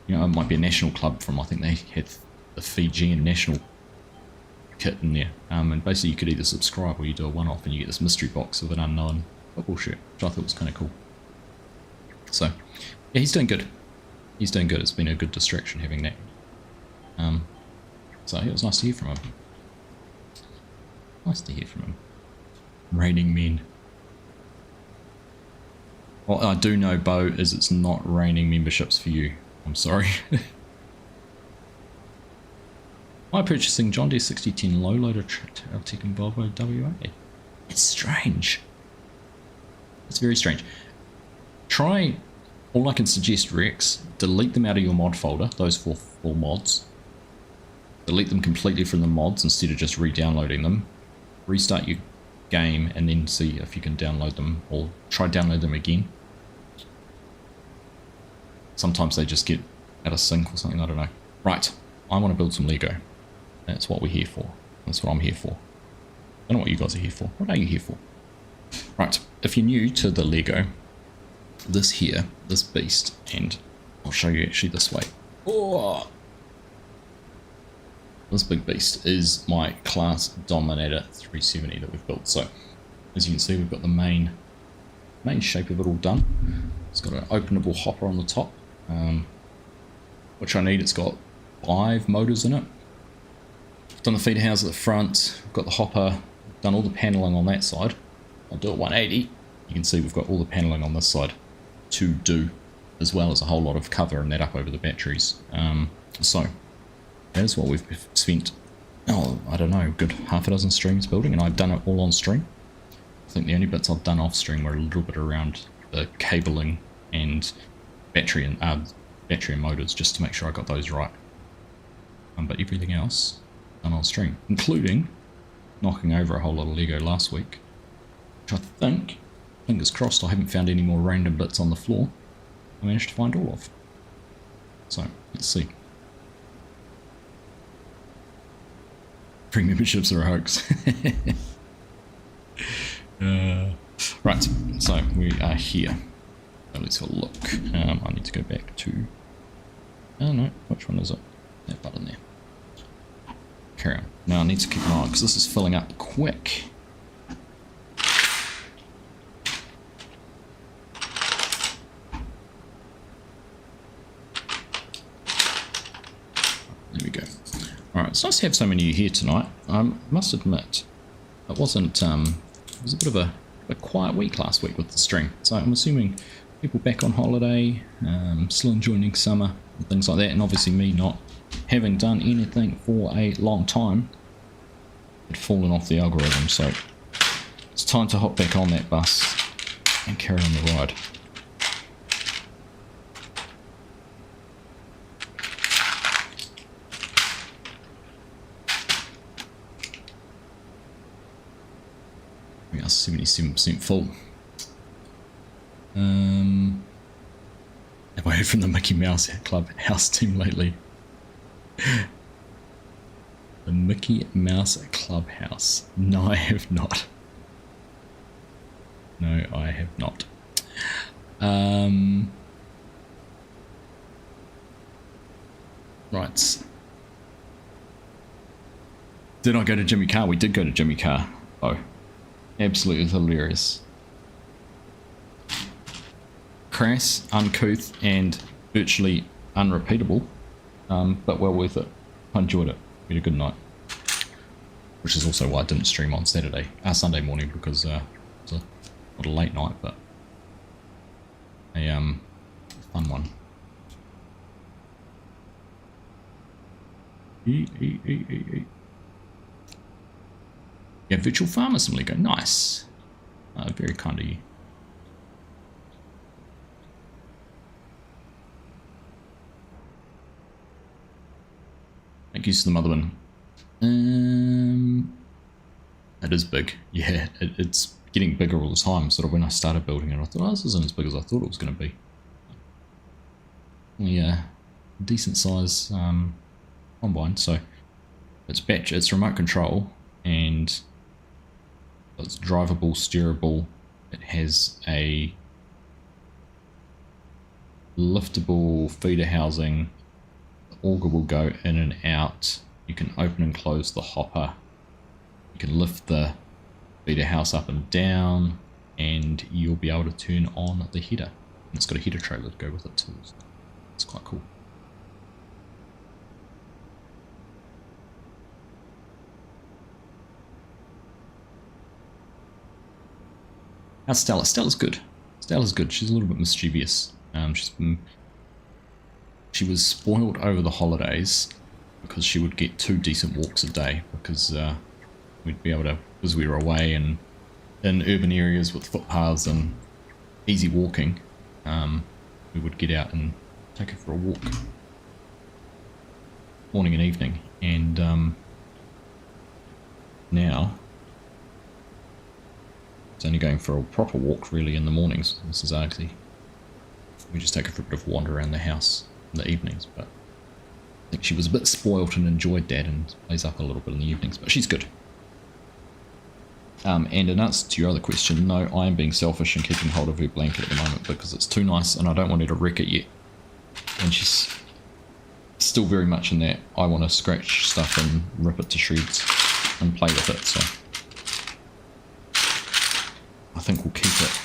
you know, it might be a national club from, I think they had the Fijian national kit in there, and basically you could either subscribe or you do a one-off and you get this mystery box of an unknown football shirt, which I thought was kind of cool. So yeah, he's doing good. He's doing good. It's been a good distraction having that. So it was nice to hear from him. Nice to hear from him. Raining men. Well, I do know, Bo, is it's not raining memberships for you. I'm sorry. Am I purchasing John Deere 6010 low loader Tech and Volvo WA? It's strange. It's very strange. Try, all I can suggest, Rex, delete them out of your mod folder, those four mods. Delete them completely from the mods instead of just re-downloading them. Restart your game and then see if you can download them, or try download them again. Sometimes they just get out of sync or something, I don't know. Right, I want to build some Lego. That's what we're here for. That's what I'm here for. I don't know what you guys are here for. What are you here for? Right, if you're new to the Lego, this here, this beast, and I'll show you actually this way. Oh! This big beast is my CLAAS Dominator 370 that we've built. So, as you can see, we've got the main shape of it all done. It's got an openable hopper on the top, which I need. It's got 5 motors in it. Done the feeder house at the front, got the hopper, done all the paneling on that side. I'll do it 180. You can see we've got all the paneling on this side to do, as well as a whole lot of cover and that up over the batteries. So that is what we've spent, I don't know, a good half a dozen streams building, and I've done it all on stream. I think the only bits I've done off stream were a little bit around the cabling and battery and motors, just to make sure I got those right. But everything else done on stream, including knocking over a whole lot of Lego last week, which I think, fingers crossed, I haven't found any more random bits on the floor. I managed to find all of. So let's see. Free memberships are a hoax. Right, so we are here. So let's have a look. I need to go back to... Oh no, which one is it? That button there. Carry on. Now I need to keep an eye, because this is filling up quick. There we go. Alright, it's nice to have so many of you here tonight. I must admit, it wasn't, it was a bit of a quiet week last week with the stream. So I'm assuming people back on holiday, still enjoying summer and things like that, and obviously me not having done anything for a long time, had fallen off the algorithm, so it's time to hop back on that bus and carry on the ride. We are 77% full. Have I heard from the Mickey Mouse Club house team lately? The Mickey Mouse Clubhouse. No, I have not. No, I have not. Right. Did I go to Jimmy Carr? We did go to Jimmy Carr. Oh, absolutely hilarious. Crass, uncouth, and virtually unrepeatable, but well worth it. I enjoyed it. We had a good night. which is also why I didn't stream on Sunday morning, because it was not a late night, but a fun one. Yeah, virtual farmer, somebody go, nice. Very kind of you. Thank you to the mother one. It is big. Yeah, it's getting bigger all the time. Sort of when I started building it, I thought, oh, this isn't as big as I thought it was going to be. Yeah, decent size combine. So it's remote control, and it's drivable, steerable. It has a liftable feeder housing. The auger will go in and out. You can open and close the hopper. You can lift the feeder house up and down, and you'll be able to turn on the header. And it's got a header trailer to go with it too. So it's quite cool. How's Stella? Stella's good. Stella's good. She's a little bit mischievous. She was spoiled over the holidays because she would get 2 decent walks a day, because we'd be able to, because we were away and in urban areas with footpaths and easy walking, we would get out and take her for a walk morning and evening. And now it's only going for a proper walk really in the mornings. This is actually, we just take her for a bit of a wander around the house in the evenings, but I think she was a bit spoilt and enjoyed that and plays up a little bit in the evenings, but she's good. And in answer to your other question, no, I am being selfish and keeping hold of her blanket at the moment because it's too nice and I don't want her to wreck it yet. And she's still very much in that I want to scratch stuff and rip it to shreds and play with it, so I think we'll keep it,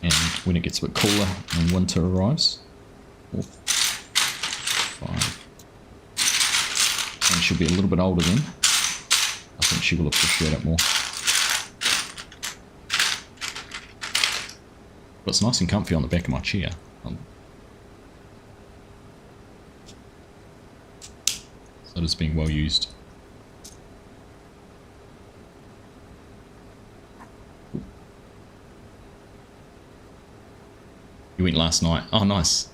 and when it gets a bit cooler and winter arrives, 4, 5, and she'll be a little bit older then, I think she will appreciate it more. But it's nice and comfy on the back of my chair. So it's being well used. You went last night. Oh, nice.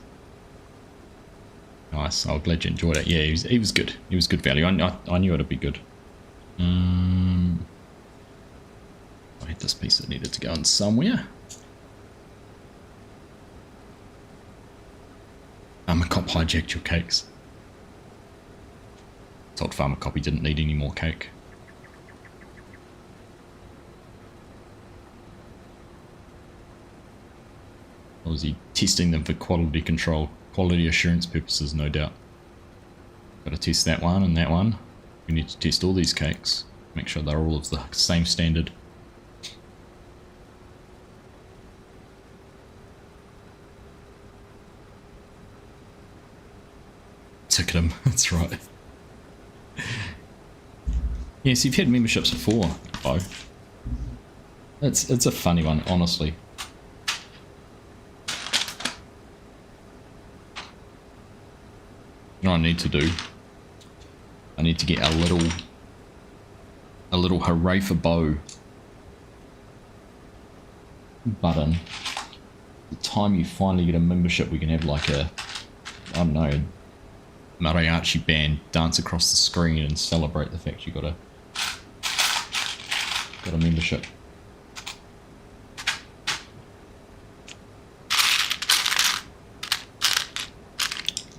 Nice. I'm glad you enjoyed it. Yeah, he was good. He was good value. I knew it'd be good. I had this piece that needed to go in somewhere. Farmer Cop hijacked your cakes. Told Farmer Cop he didn't need any more cake. Or was he testing them for quality control, quality assurance purposes, no doubt. Got to test that one and that one. We need to test all these cakes, make sure they're all of the same standard. Ticket him, that's right. Yes, you've had memberships before, Bo. It's a funny one, honestly. You know what I need to do? I need to get a little hooray for Bo button. The time you finally get a membership, we can have like a, I don't know, mariachi band dance across the screen and celebrate the fact you got a membership.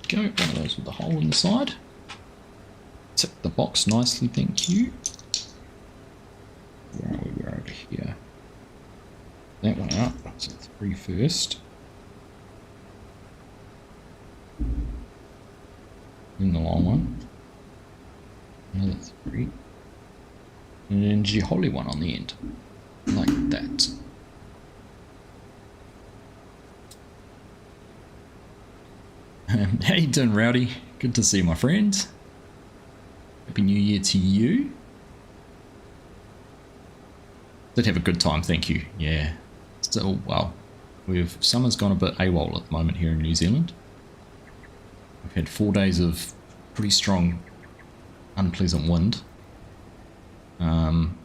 Go, one of those with the hole in the side. Tick the box nicely, thank you. Where are we? We're over here. That one up, so 3 first. Then the long one. Another 3. And then the holy one on the end. Like that. How you doing, Rowdy? Good to see you, my friend. Happy New Year to you. Did have a good time, thank you. Yeah. Still, well, summer's gone a bit AWOL at the moment here in New Zealand. We've had 4 days of pretty strong, unpleasant wind. And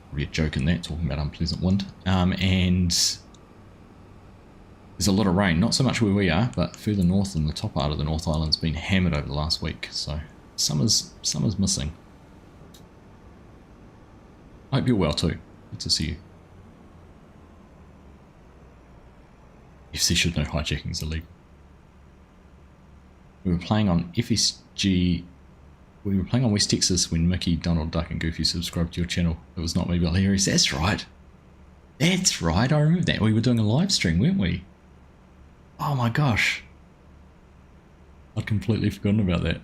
probably a joke in that, talking about unpleasant wind. And there's a lot of rain, not so much where we are, but further north in the top part of the North Island's been hammered over the last week. So summer's missing. I hope you're well too. Good to see you. FC should know hijacking's illegal. We were playing on FSG. We were playing on West Texas when Mickey, Donald Duck and Goofy subscribed to your channel. It was not maybe hilarious. That's right. That's right. I remember that. We were doing a live stream, weren't we? Oh my gosh. I'd completely forgotten about that.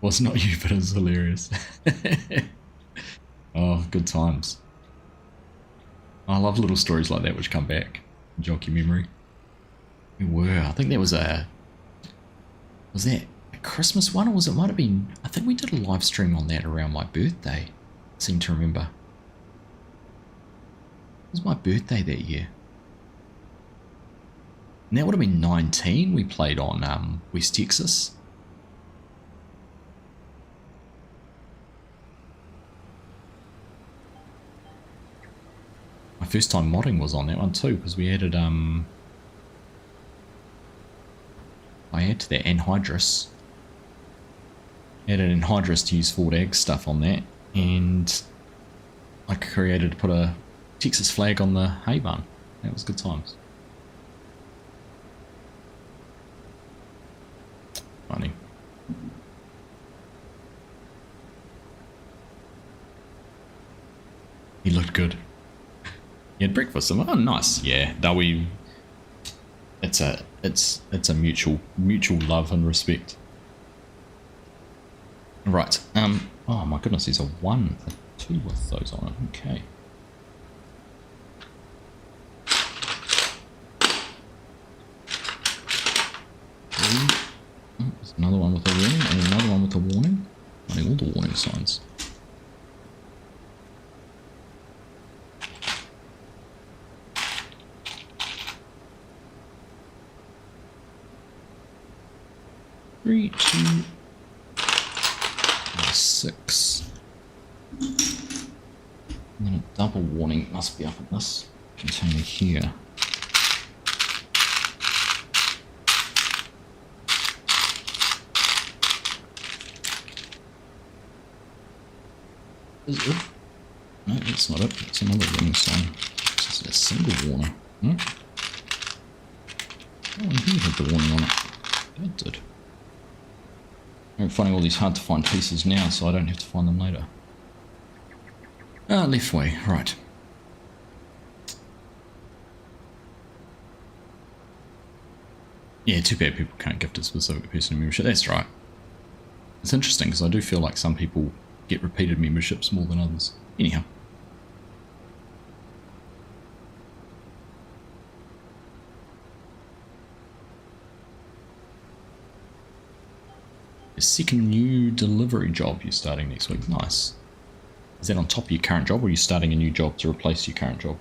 Well, it's not you, but it was hilarious. Oh, good times. I love little stories like that which come back. Jog your memory. We were. I think that was a... Was that a Christmas one, or was it might have been... I think we did a live stream on that around my birthday. I seem to remember. It was my birthday that year. And that would have been 19 we played on West Texas. My first time modding was on that one too, because we added I added that anhydrous. Added anhydrous to use Ford Ag stuff on that, and I put a Texas flag on the hay barn. That was good times. Funny. He looked good. You had breakfast. Oh, nice. Yeah, that we. It's a mutual love and respect. Right. Oh my goodness, there's a 1, a 2 with those on it. Okay. Oh, there's another one with a warning, and another one with a warning. Running all the warning signs. Three, 2, 6. And then a double warning must be up in this container here. Is it? No, that's not it. It's another warning sign. This is a single warning. Oh, and he had the warning on it. That did. I'm finding all these hard to find pieces now, so I don't have to find them later. Left way, right. Yeah, too bad people can't gift a specific person a membership. That's right. It's interesting because I do feel like some people get repeated memberships more than others. Anyhow. A second new delivery job you're starting next week. Nice. Is that on top of your current job, or are you starting a new job to replace your current job?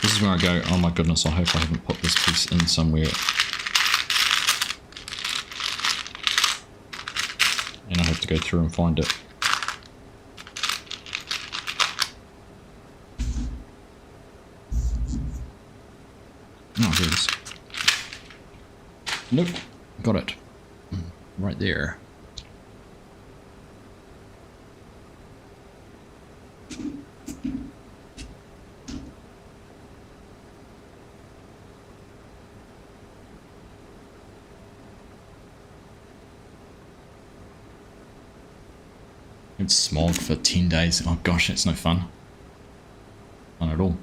This is where I go, oh my goodness, I hope I haven't put this piece in somewhere. And I have to go through and find it. Oh, there it is. Nope, got it. Right there. It's smog for 10 days. Oh gosh, that's no fun. Fun at all.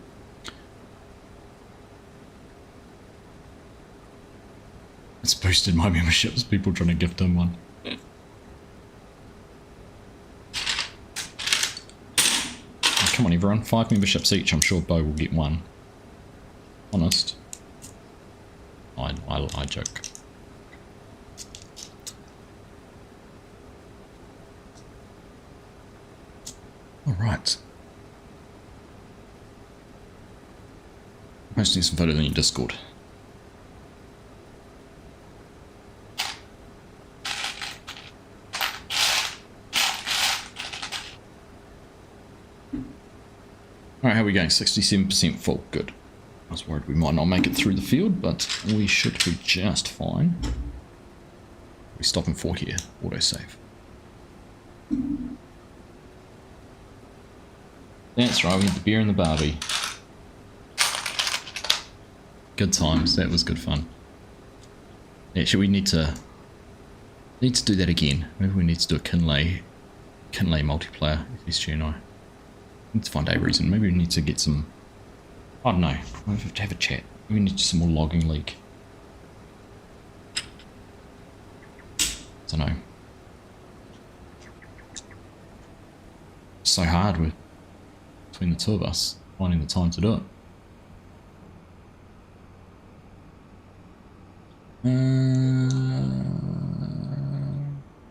It's boosted my memberships, people trying to gift them one. Oh, come on everyone, 5 memberships each, I'm sure Bo will get one. Honest. I joke. All right. Posting some photos in your Discord. Alright, how are we going? 67% full. Good. I was worried we might not make it through the field, but we should be just fine. We stop in 4 here. Autosave. That's right, we had the beer and the Barbie. Good times. That was good fun. Actually, we need to do that again. Maybe we need to do a Kinley multiplayer, SG and I. Need to find a reason. Maybe we need to get some. I don't know. We have to have a chat. We need some more logging league. Don't know. It's so hard with between the two of us finding the time to do it.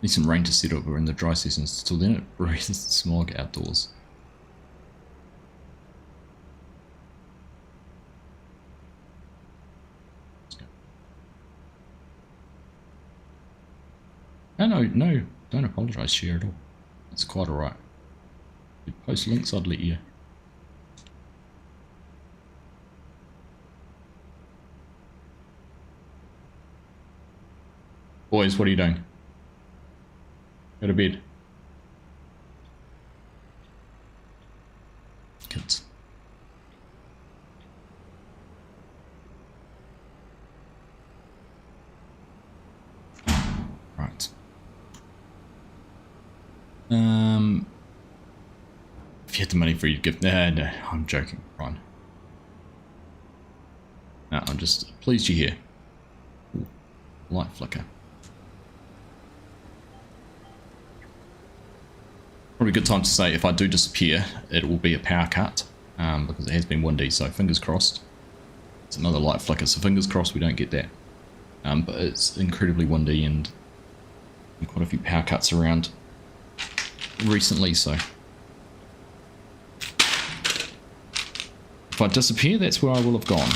Need some rain to settle. We're in the dry seasons. Till then, it breathes smog outdoors. No, don't apologise, share at all. It's quite alright. If you post links, I'd let you. Boys, what are you doing? Go to bed. Kids. Right. If you had the money for you to give, no, I'm joking, Brian. No, I'm just pleased you're here. Ooh, light flicker. Probably a good time to say if I do disappear, it will be a power cut because it has been windy. So fingers crossed. It's another light flicker, so fingers crossed we don't get that. But it's incredibly windy and quite a few power cuts around recently, so if I disappear, that's where I will have gone.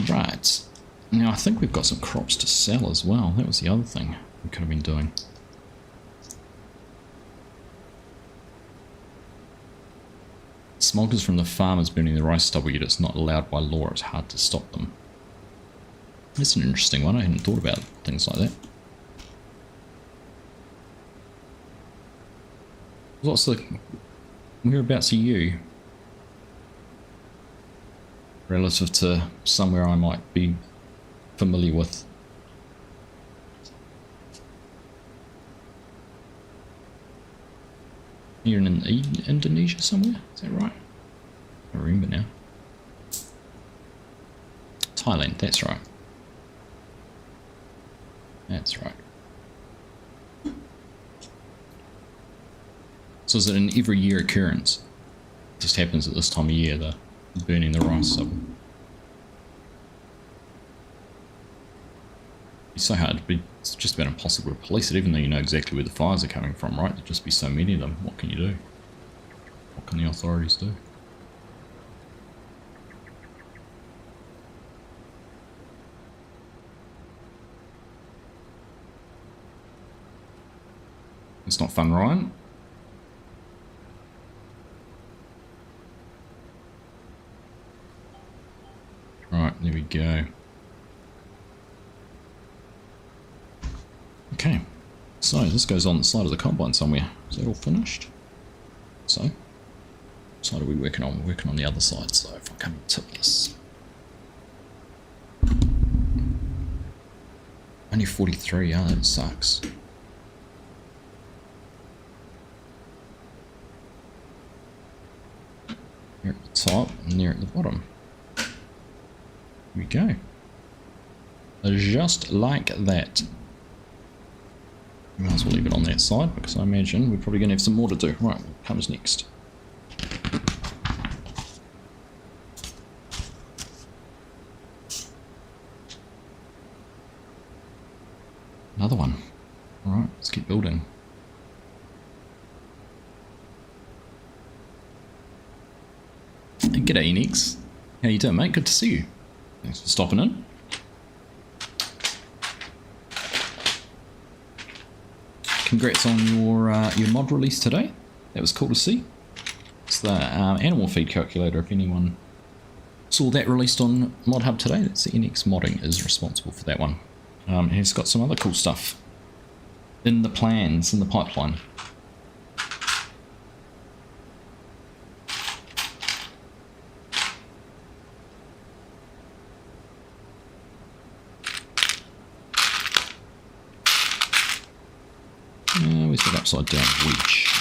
Right, now I think we've got some crops to sell as well. That was the other thing we could have been doing. Smokers from the farmers burning the rice stubble, yet it's not allowed by law. It's hard to stop them. That's an interesting one. I hadn't thought about things like that. What's the... whereabouts are you? Relative to somewhere I might be familiar with. You're in Indonesia somewhere? Is that right? I remember now. Thailand, that's right. That's right. So is it an every year occurrence? It just happens at this time of year, the burning the rice stubble. It's so hard, but it's just about impossible to police it, even though you know exactly where the fires are coming from, right? There'd just be so many of them. What can you do? What can the authorities do? It's not fun, Ryan. Right, there we go. Okay, so this goes on the side of the combine somewhere. Is that all finished? So, what side are we working on? We're working on the other side, so if I come and tip this. Only 43, oh that sucks. Here at the top and there at the bottom. Here we go. Just like that. Might as well leave it on that side because I imagine we're probably going to have some more to do. Right, what comes next? Another one. Alright, let's keep building. G'day Enix. How you doing, mate? Good to see you. Thanks for stopping in. Congrats on your mod release today. That was cool to see. It's the animal feed calculator. If anyone saw that released on Mod Hub today, that's the NX Modding is responsible for that one. It's got some other cool stuff in the plans, in the pipeline. Where's that upside down wedge?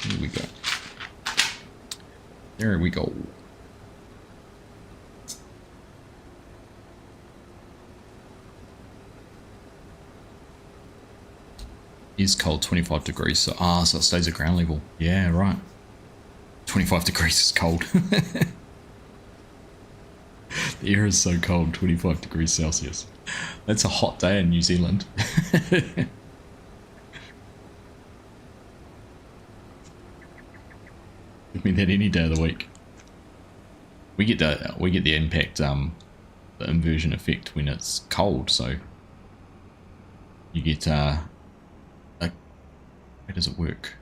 Here we go. There we go. Is cold 25 degrees, so so it stays at ground level. Yeah, right. 25 degrees is cold. The air is so cold, 25 degrees Celsius. That's a hot day in New Zealand. Give me that any day of the week. We get the impact, the inversion effect when it's cold, so you get how does it work?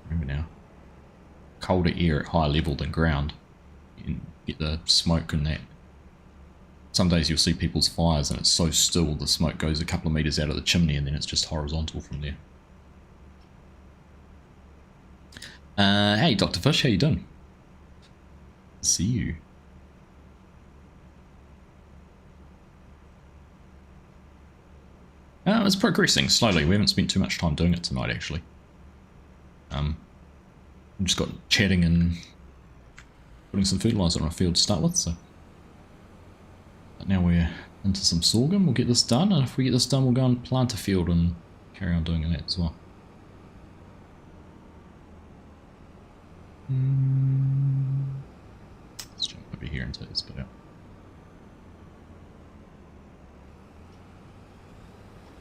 Remember now. Colder air at higher level than ground. You can get the smoke and that. Some days you'll see people's fires and it's so still the smoke goes a couple of meters out of the chimney and then it's just horizontal from there. Hey Dr. Fish, how you doing? See you. It's progressing slowly. We haven't spent too much time doing it tonight actually. We just got chatting and putting some fertilizer on our field to start with, so. But now we're into some sorghum. We'll get this done, and if we get this done, we'll go and plant a field and carry on doing that as well. Let's jump over here and take this bit out.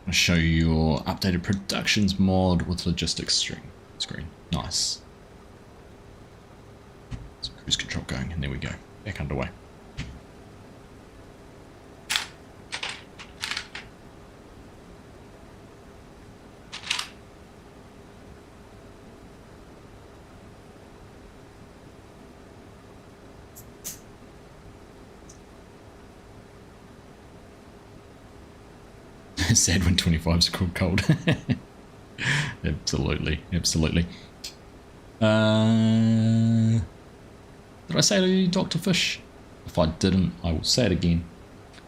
I'll show you your updated productions mod with logistics screen. Nice. So cruise control going, and there we go. Back underway. Sad when 25's called cold. Absolutely, absolutely. Did I say hello, Dr. Fish? If I didn't, I will say it again.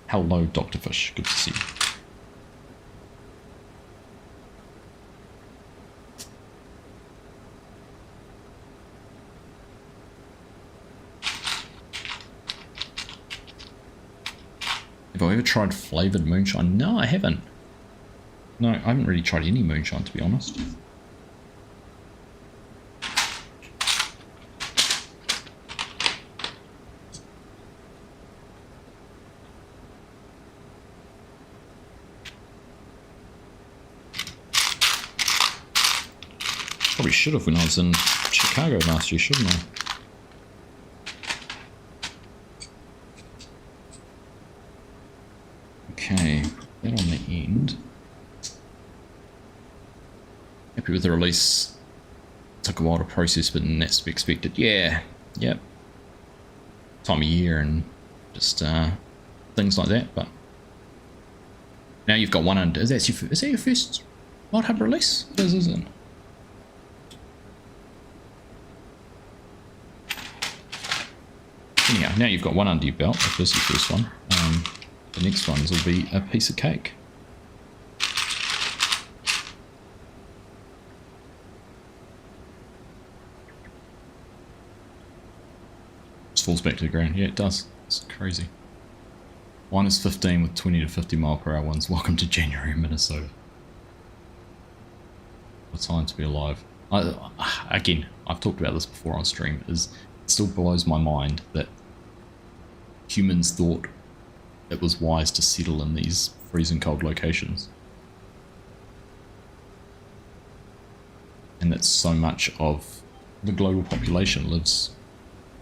Hello, Dr. Fish. Good to see you. Have I ever tried flavoured moonshine? No, I haven't. No, I haven't really tried any moonshine, to be honest. Probably should have when I was in Chicago last year, shouldn't I? Okay, that on the end. Happy with the release. Took a while to process, but that's to be expected. Yeah, yep. Time of year and just things like that. But now you've got one under. Is that your first Mod Hub release? It is, isn't it? Anyhow, now you've got one under your belt. If this is your first one, the next ones will be a piece of cake. Just falls back to the ground. Yeah, it does. It's crazy. Minus 15 with 20 to 50 mile per hour winds. Welcome to January in Minnesota. What a time to be alive. Again, I've talked about this before on stream. It still blows my mind that humans thought it was wise to settle in these freezing cold locations. And that so much of the global population lives,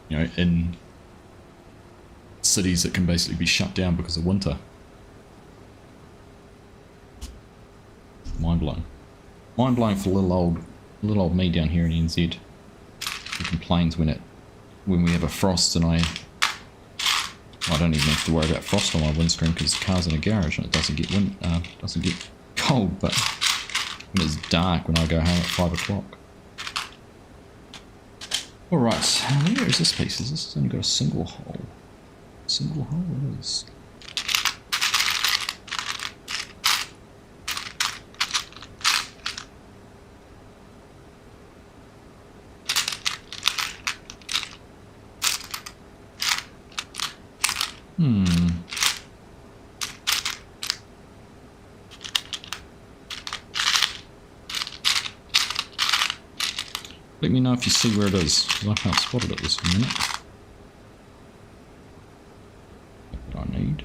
you know, in cities that can basically be shut down because of winter. Mind blowing. Mind blowing for little old me down here in NZ, who complains when we have a frost and I don't even have to worry about frost on my windscreen because the car's in a garage and it doesn't get cold, but when it's dark when I go home at 5 o'clock. Alright, where is this piece? Is this only got a single hole? Single hole it is. Let me know if you see where it is, because I can't spot it at this minute. What I need.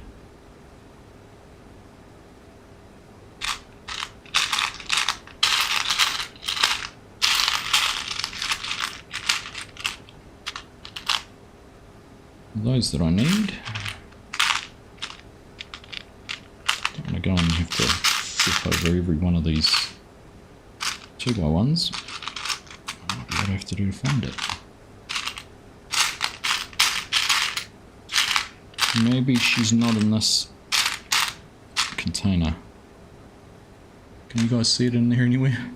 Those that I need. Don't want to go and have to flip over every one of these 2x1s. What I have to do to find it. Maybe she's not in this container. Can you guys see it in there anywhere?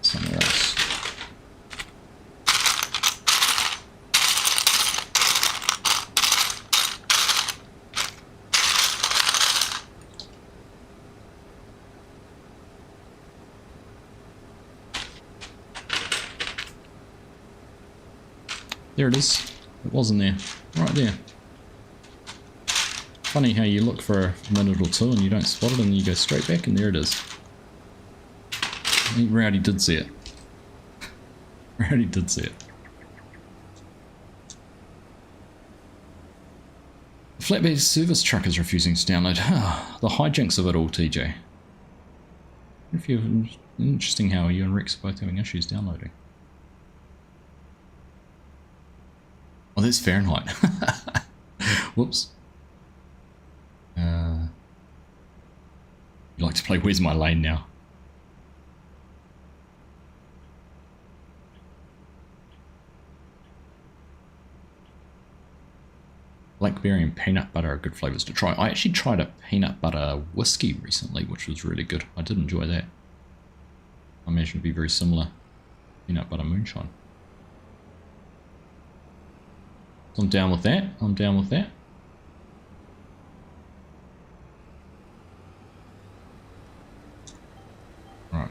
Somewhere else. There it is. It wasn't there. Right there. Funny how you look for a minute or two and you don't spot it and you go straight back and there it is. I think Rowdy did see it. Rowdy did see it. The flatbed service truck is refusing to download. The hijinks of it all, TJ. If you're interesting how you and Rex are both having issues downloading. Oh, that's Fahrenheit. Whoops. You like to play Where's My Lane now? Blackberry and peanut butter are good flavours to try. I actually tried a peanut butter whiskey recently, which was really good. I did enjoy that. I imagine it'd be very similar. Peanut butter moonshine. I'm down with that. I'm down with that. Right.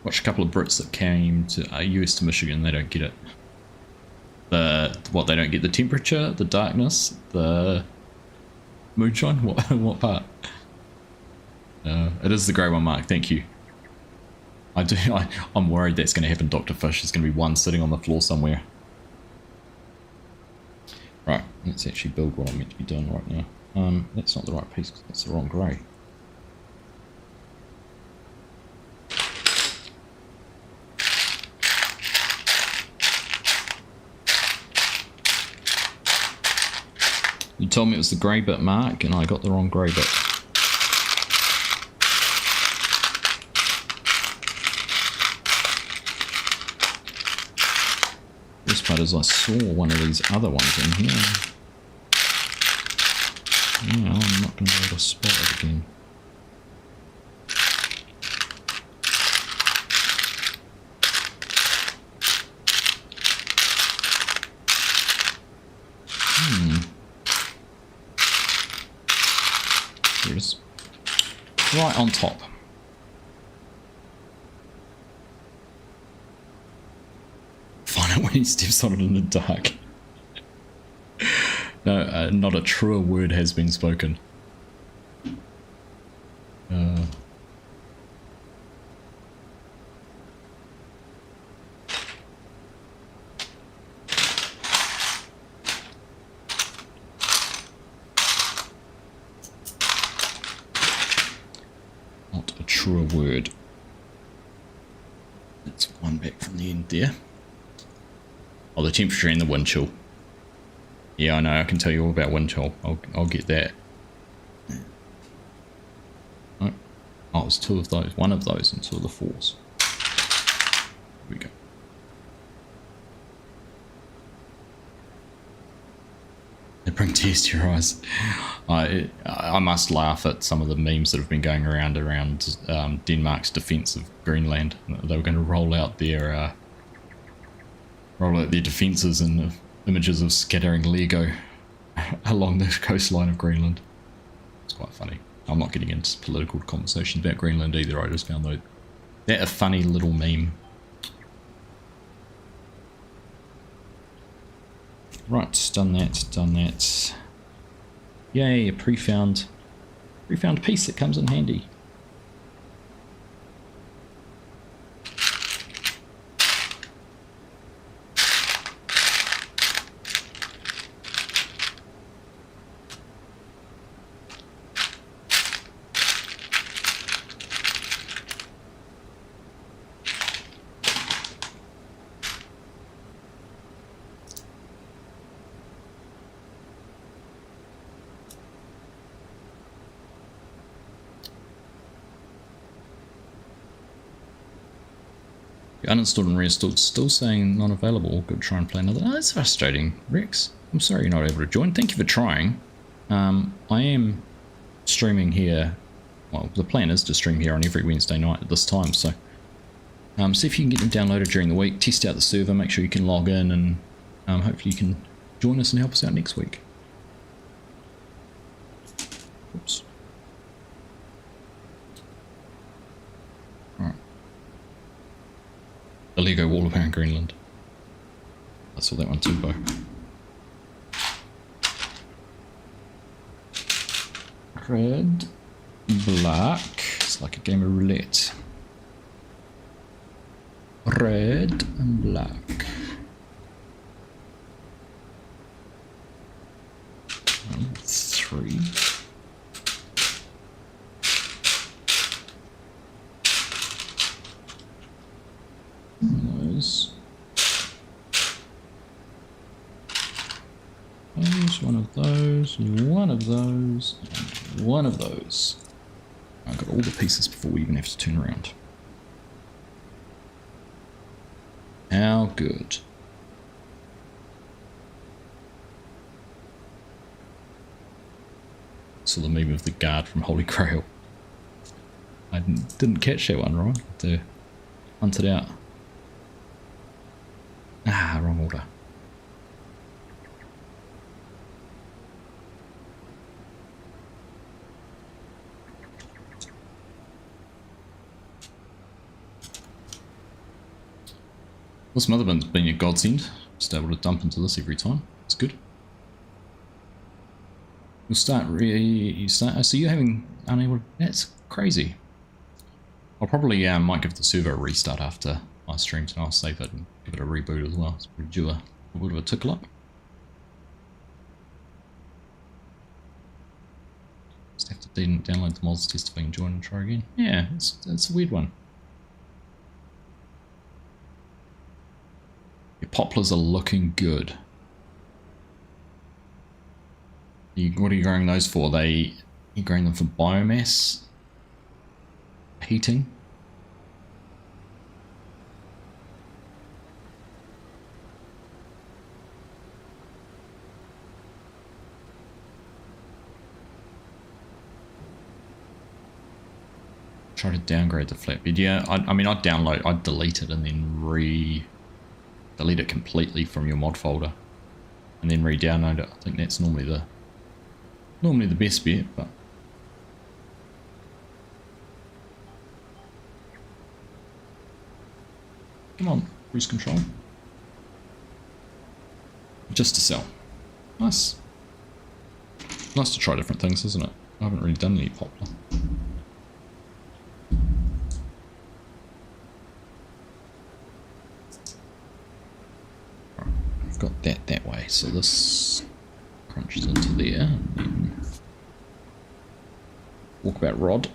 Watch a couple of Brits that came to US to Michigan. They don't get it. They don't get the temperature, the darkness, the moonshine. What part? It is the grey one, Mark. Thank you. I'm worried that's going to happen, Dr. Fish. There's going to be one sitting on the floor somewhere. Right, let's actually build what I'm meant to be doing right now. That's not the right piece, because that's the wrong grey. You told me it was the grey bit, Mark, and I got the wrong grey bit. This part is I saw one of these other ones in here. Yeah, I'm not going to be able to spot it again. right on top. Find out when he steps on it in the dark. No, not a truer word has been spoken. Not a truer word. That's one back from the end there. Oh, the temperature and the wind chill. Yeah, I know, I can tell you all about wind chill. I'll get that. Oh, oh, it's two of those. One of those and two of the fours. Here we go. They bring tears to your eyes. I must laugh at some of the memes that have been going around Denmark's defence of Greenland. They were going to roll out their defences and images of scattering Lego along the coastline of Greenland. It's quite funny. I'm not getting into political conversations about Greenland either. I just found that a funny little meme. Right, done that. Yay, a pre-found piece that comes in handy. Uninstalled and reinstalled, still saying not available. Good, try and play another. Oh, that's frustrating, Rex. I'm sorry you're not able to join. Thank you for trying. I am streaming here. Well, the plan is to stream here on every Wednesday night at this time. So, see if you can get them downloaded during the week. Test out the server. Make sure you can log in, and hopefully you can join us and help us out next week. Oops. The Lego wall around Greenland. I saw that one too, Bo. Red, black. It's like a game of roulette. Red and black. 1, 3. One of those, one of those, and one of those. I've got all the pieces before we even have to turn around. How good. Saw the meme of the guard from Holy Grail. I didn't catch that one, right? Had to hunt it out. Ah, wrong order. This Motherman's been a godsend. Just able to dump into this every time. It's good. You'll start so you're having unable. That's crazy. I'll probably might give the server a restart after my streams, and I'll save it and give it a reboot as well. It's due a bit of a tickle up. Just have to download the mods, test if I can join and try again. Yeah, it's a weird one. Your poplars are looking good. What are you growing those for? You growing them for biomass? Heating? Try to downgrade the flatbed. Yeah, I mean, I'd delete it and then delete it completely from your mod folder and then re-download it. I think that's normally the best bet, but Come on, cruise control. Just to sell. Nice. Nice to try different things, isn't it? I haven't really done any poplar. Right, I've got that way, so this crunches into there, and then walkabout rod.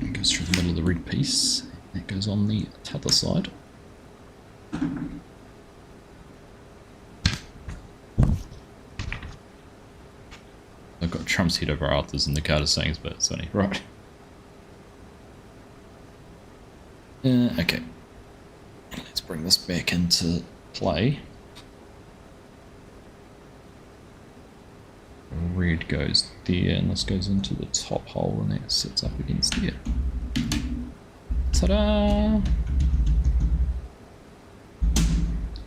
It goes through the middle of the red piece. That goes on the t'other side. I've got Trump's head over Arthur's in the card saying, but it's funny. Right. Okay. Let's bring this back into play. Red goes there, and this goes into the top hole, and that sits up against there. Ta-da!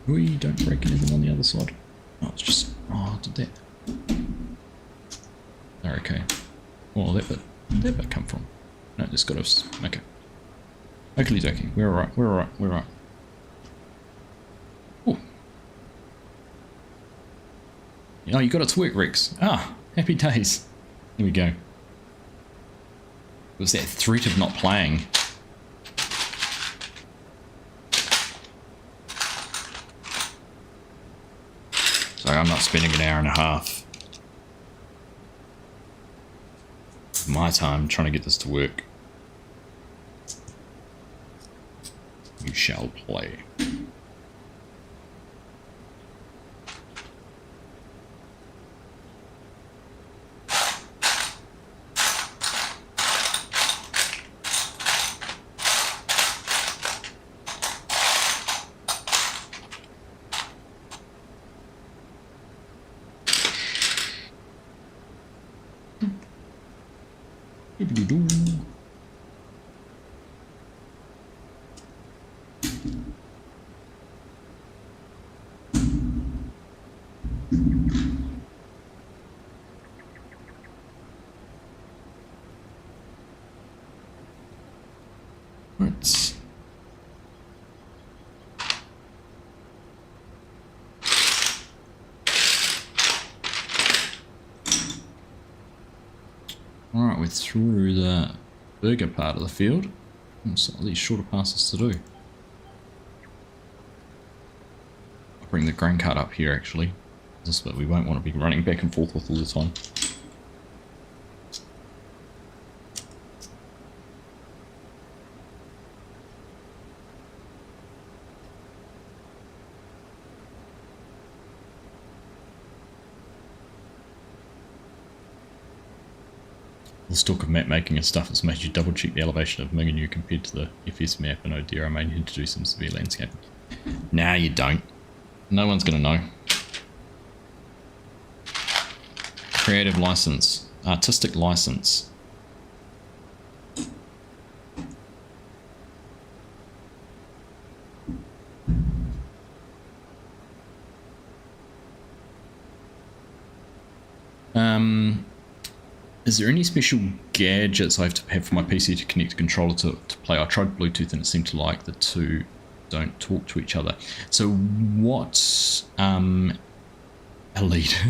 We don't break anything on the other side. Oh, it's just... oh, I did that. Okay. Well, that bit come from? No, this got us. Okay. Oakley dokie. We're alright. We're alright. We're alright. Oh. Oh, you got it to work, Rex. Ah, happy days. Here we go. It was that threat of not playing. Sorry, I'm not spending an hour and a half. My time trying to get this to work. You shall play. Alright, we're through the bigger part of the field. And some of these shorter passes to do. I'll bring the grain cart up here actually. This way we won't want to be running back and forth with all the time. The talk of map making and stuff has made you double check the elevation of Minganoo compared to the FS map, and oh dear, I may need to do some severe landscaping. Nah, you don't. No one's going to know. Creative license. Artistic license. Is there any special gadgets I have to have for my PC to connect a controller to play? I tried Bluetooth and it seemed to like the two don't talk to each other. So what elite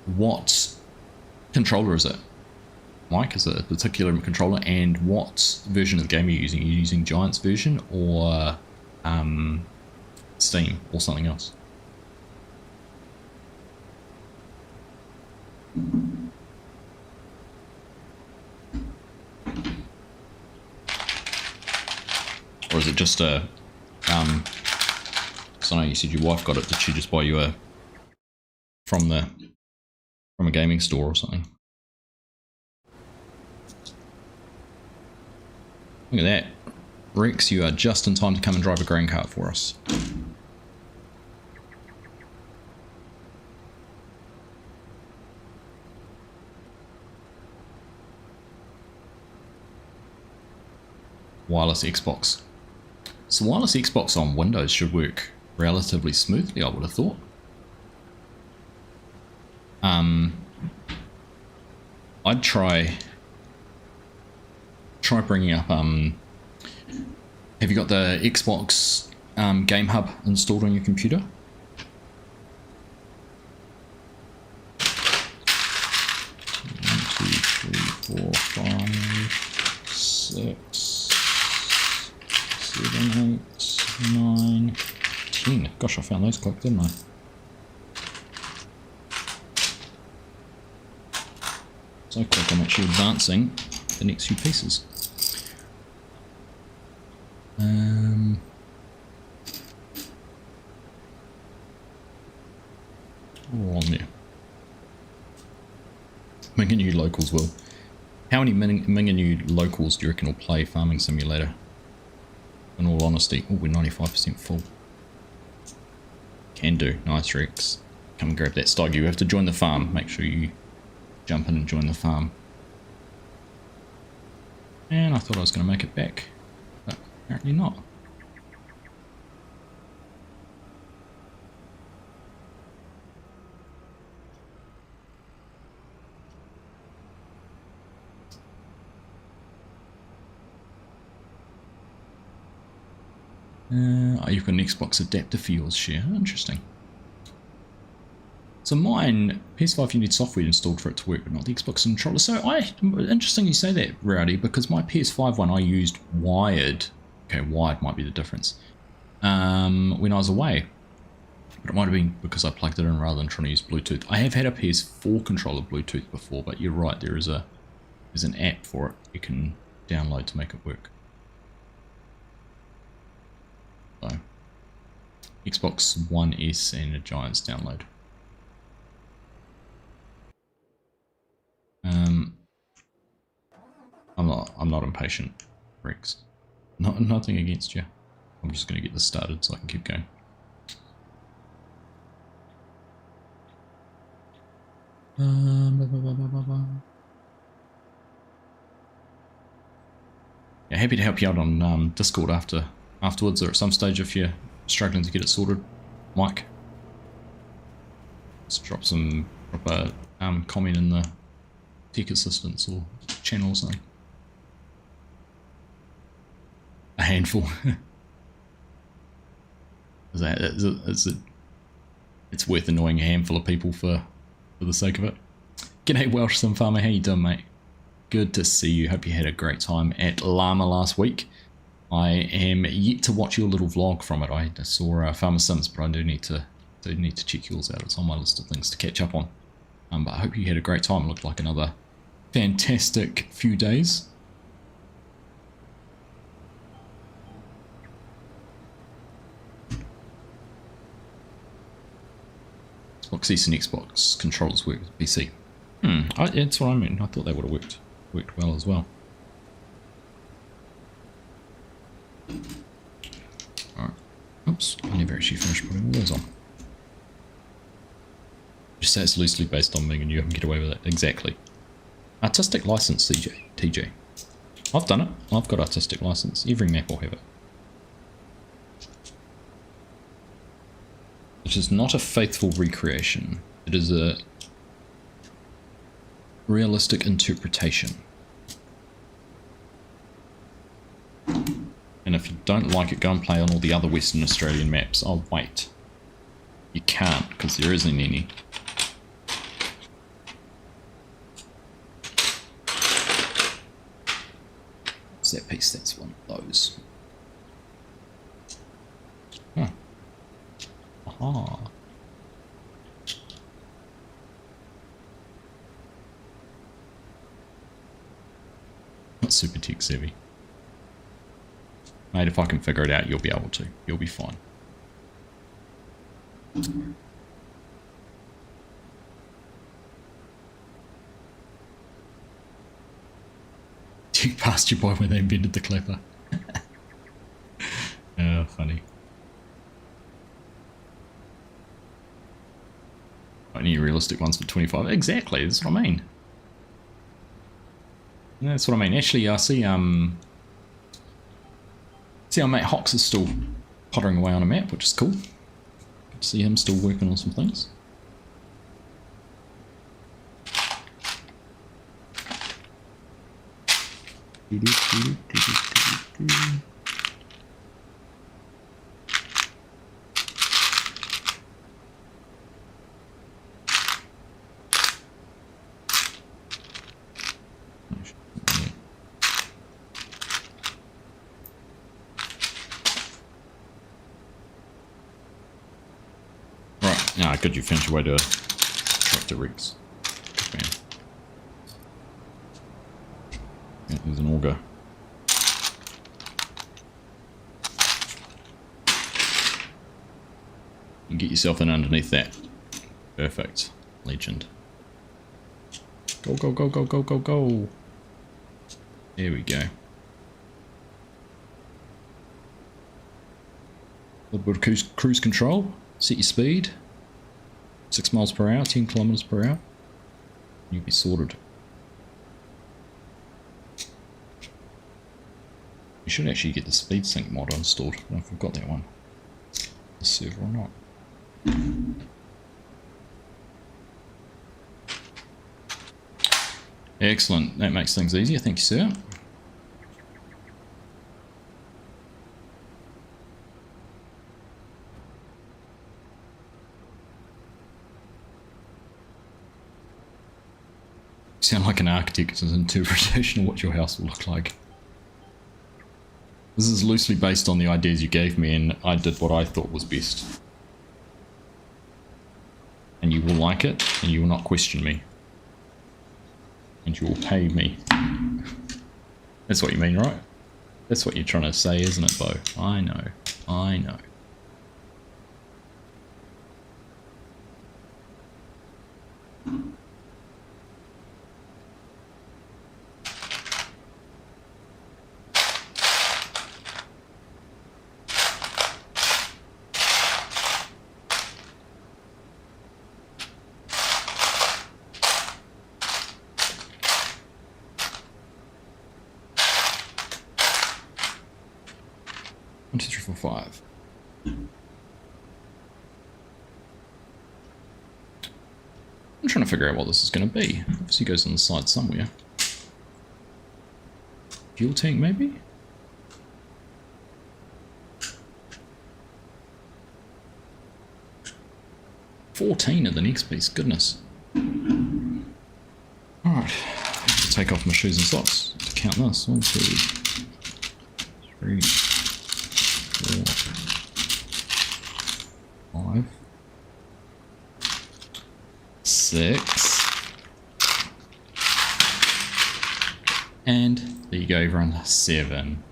what controller is it? Mike, is it a particular controller, and what version of the game are you using? Are you using Giant's version or Steam or something else? Or is it just a so I know you said your wife got it, did she just buy you a from a gaming store or something? Look at that. Rex, you are just in time to come and drive a grain cart for us. Wireless Xbox. So wireless Xbox on Windows should work relatively smoothly, I would have thought. I'd try try bringing up, have you got the Xbox Game Hub installed on your computer? One, two, three, 4, 5, 6, 7, 8, 9, 10. Gosh, I found those quick, didn't I? So quick, I'm actually advancing the next few pieces. All on there. Minginoo locals will. How many Minginoo locals do you reckon will play Farming Simulator? In all honesty. Oh, we're 95% full. Can do. Nice, Rex. Come and grab that stog. You have to join the farm. Make sure you jump in and join the farm. And I thought I was going to make it back, but apparently not. You've got an Xbox adapter for yours, share. Interesting. So mine, PS5, you need software installed for it to work, but not the Xbox controller. So interesting you say that, Rowdy, because my PS5 one I used wired. Okay, wired might be the difference. When I was away. But it might have been because I plugged it in rather than trying to use Bluetooth. I have had a PS4 controller Bluetooth before, but you're right, there's an app for it you can download to make it work. So, Xbox One S and a Giants download. I'm not impatient, Rex. Nothing against you. I'm just going to get this started so I can keep going. Yeah, happy to help you out on Discord afterwards or at some stage if you're struggling to get it sorted, Mike. Just drop a comment in the tech assistance or channel or something. A handful. Is it? It's worth annoying a handful of people for the sake of it. G'day Welsh Sim Farmer, how you doing, mate? Good to see you. Hope you had a great time at Llama last week. I am yet to watch your little vlog from it. I saw Farmer Sims, but I do need to check yours out. It's on my list of things to catch up on. But I hope you had a great time. It looked like another fantastic few days. Xbox S and Xbox controllers work with PC. That's what I mean. I thought they would have worked well as well. Alright. Oops, I never actually finished putting all those on. Just say it's loosely based on Ming and you can get away with it. Exactly. Artistic license, TJ. I've done it. I've got artistic license. Every map will have it. It is not a faithful recreation. It is a realistic interpretation. And if you don't like it, go and play on all the other Western Australian maps. Oh, wait. You can't, because there isn't any. What's that piece? That's one of those. Huh. Aha. Not super tech savvy. Mate, if I can figure it out, you'll be able to. You'll be fine. You passed you by when they invented the clapper. Oh, funny. Only realistic ones for 25. Exactly, that's what I mean. Yeah, that's what I mean. Actually, I see our mate Hox is still pottering away on a map, which is cool. Good to see him still working on some things. Right, now could you finish your way to tractor rigs? Good man. Yeah, there's an auger. You get yourself in underneath that. Perfect. Legend. Go, go, go, go, go, go, go. There we go. A little bit of cruise control. Set your speed. 6 miles per hour, 10 kilometers per hour. You'll be sorted. You should actually get the speed sync mod installed. I don't know if we've got that one. The server or not. Excellent. That makes things easier. Thank you, sir. You sound like an architect's interpretation of what your house will look like. This is loosely based on the ideas you gave me, and I did what I thought was best. And you will like it, and you will not question me. And you will pay me. That's what you mean, right? That's what you're trying to say, isn't it, Bo? I know. I know. One, two, three, four, five. I'm trying to figure out what this is going to be. Obviously goes on the side somewhere. Fuel tank, maybe? $14 at the next piece, goodness. Alright, I have to take off my shoes and socks to count this. 1, 2, 3, 4, 5, 6. And there you go, everyone. 7.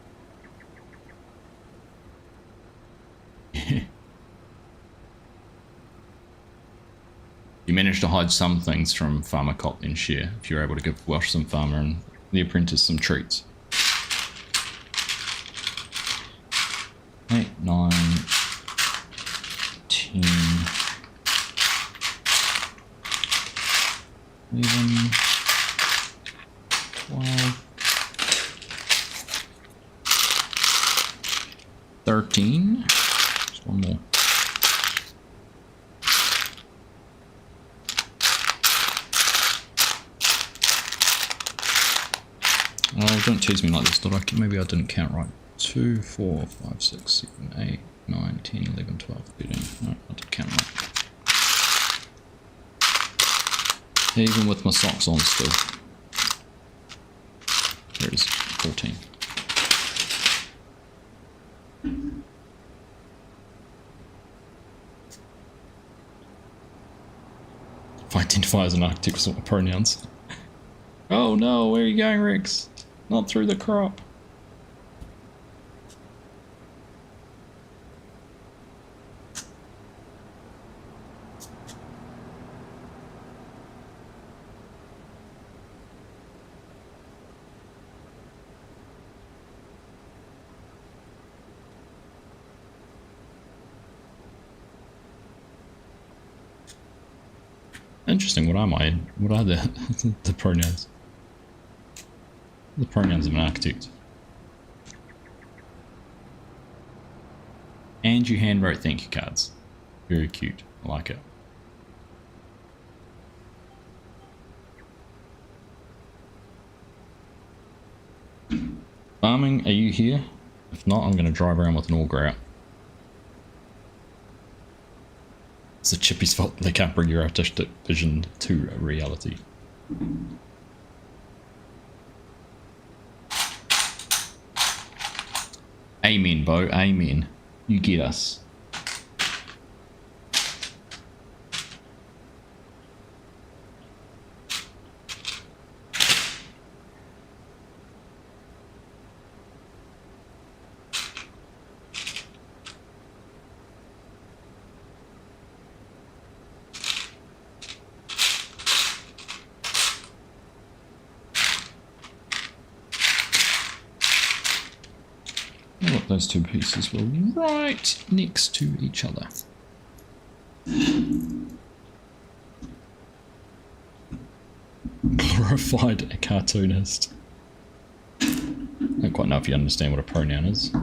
You managed to hide some things from Farmer Cop and share if you're able to give Welsh some farmer and the apprentice some treats. 8, 9, 10, 11, 12, 13. Just one more. Oh, don't tease me like this, did I? Maybe I didn't count right. 2, 4, 5, 6, 7, 8, 9, 10, 11, 12, 13. No, I didn't count right. Even with my socks on still. There it is, 14. If I identify as an architect with my pronouns. Oh no, where are you going, Rex? Not through the crop. Interesting, what are the the pronouns? The pronouns of an architect. And you handwrote thank you cards. Very cute. I like it. Farming, are you here? If not, I'm going to drive around with an auger out. It's a Chippy's fault they can't bring your artistic vision to reality. Amen, Bo. Amen. You get us. Look, those two pieces will be right next to each other. Glorified cartoonist. I don't quite know if you understand what a pronoun is.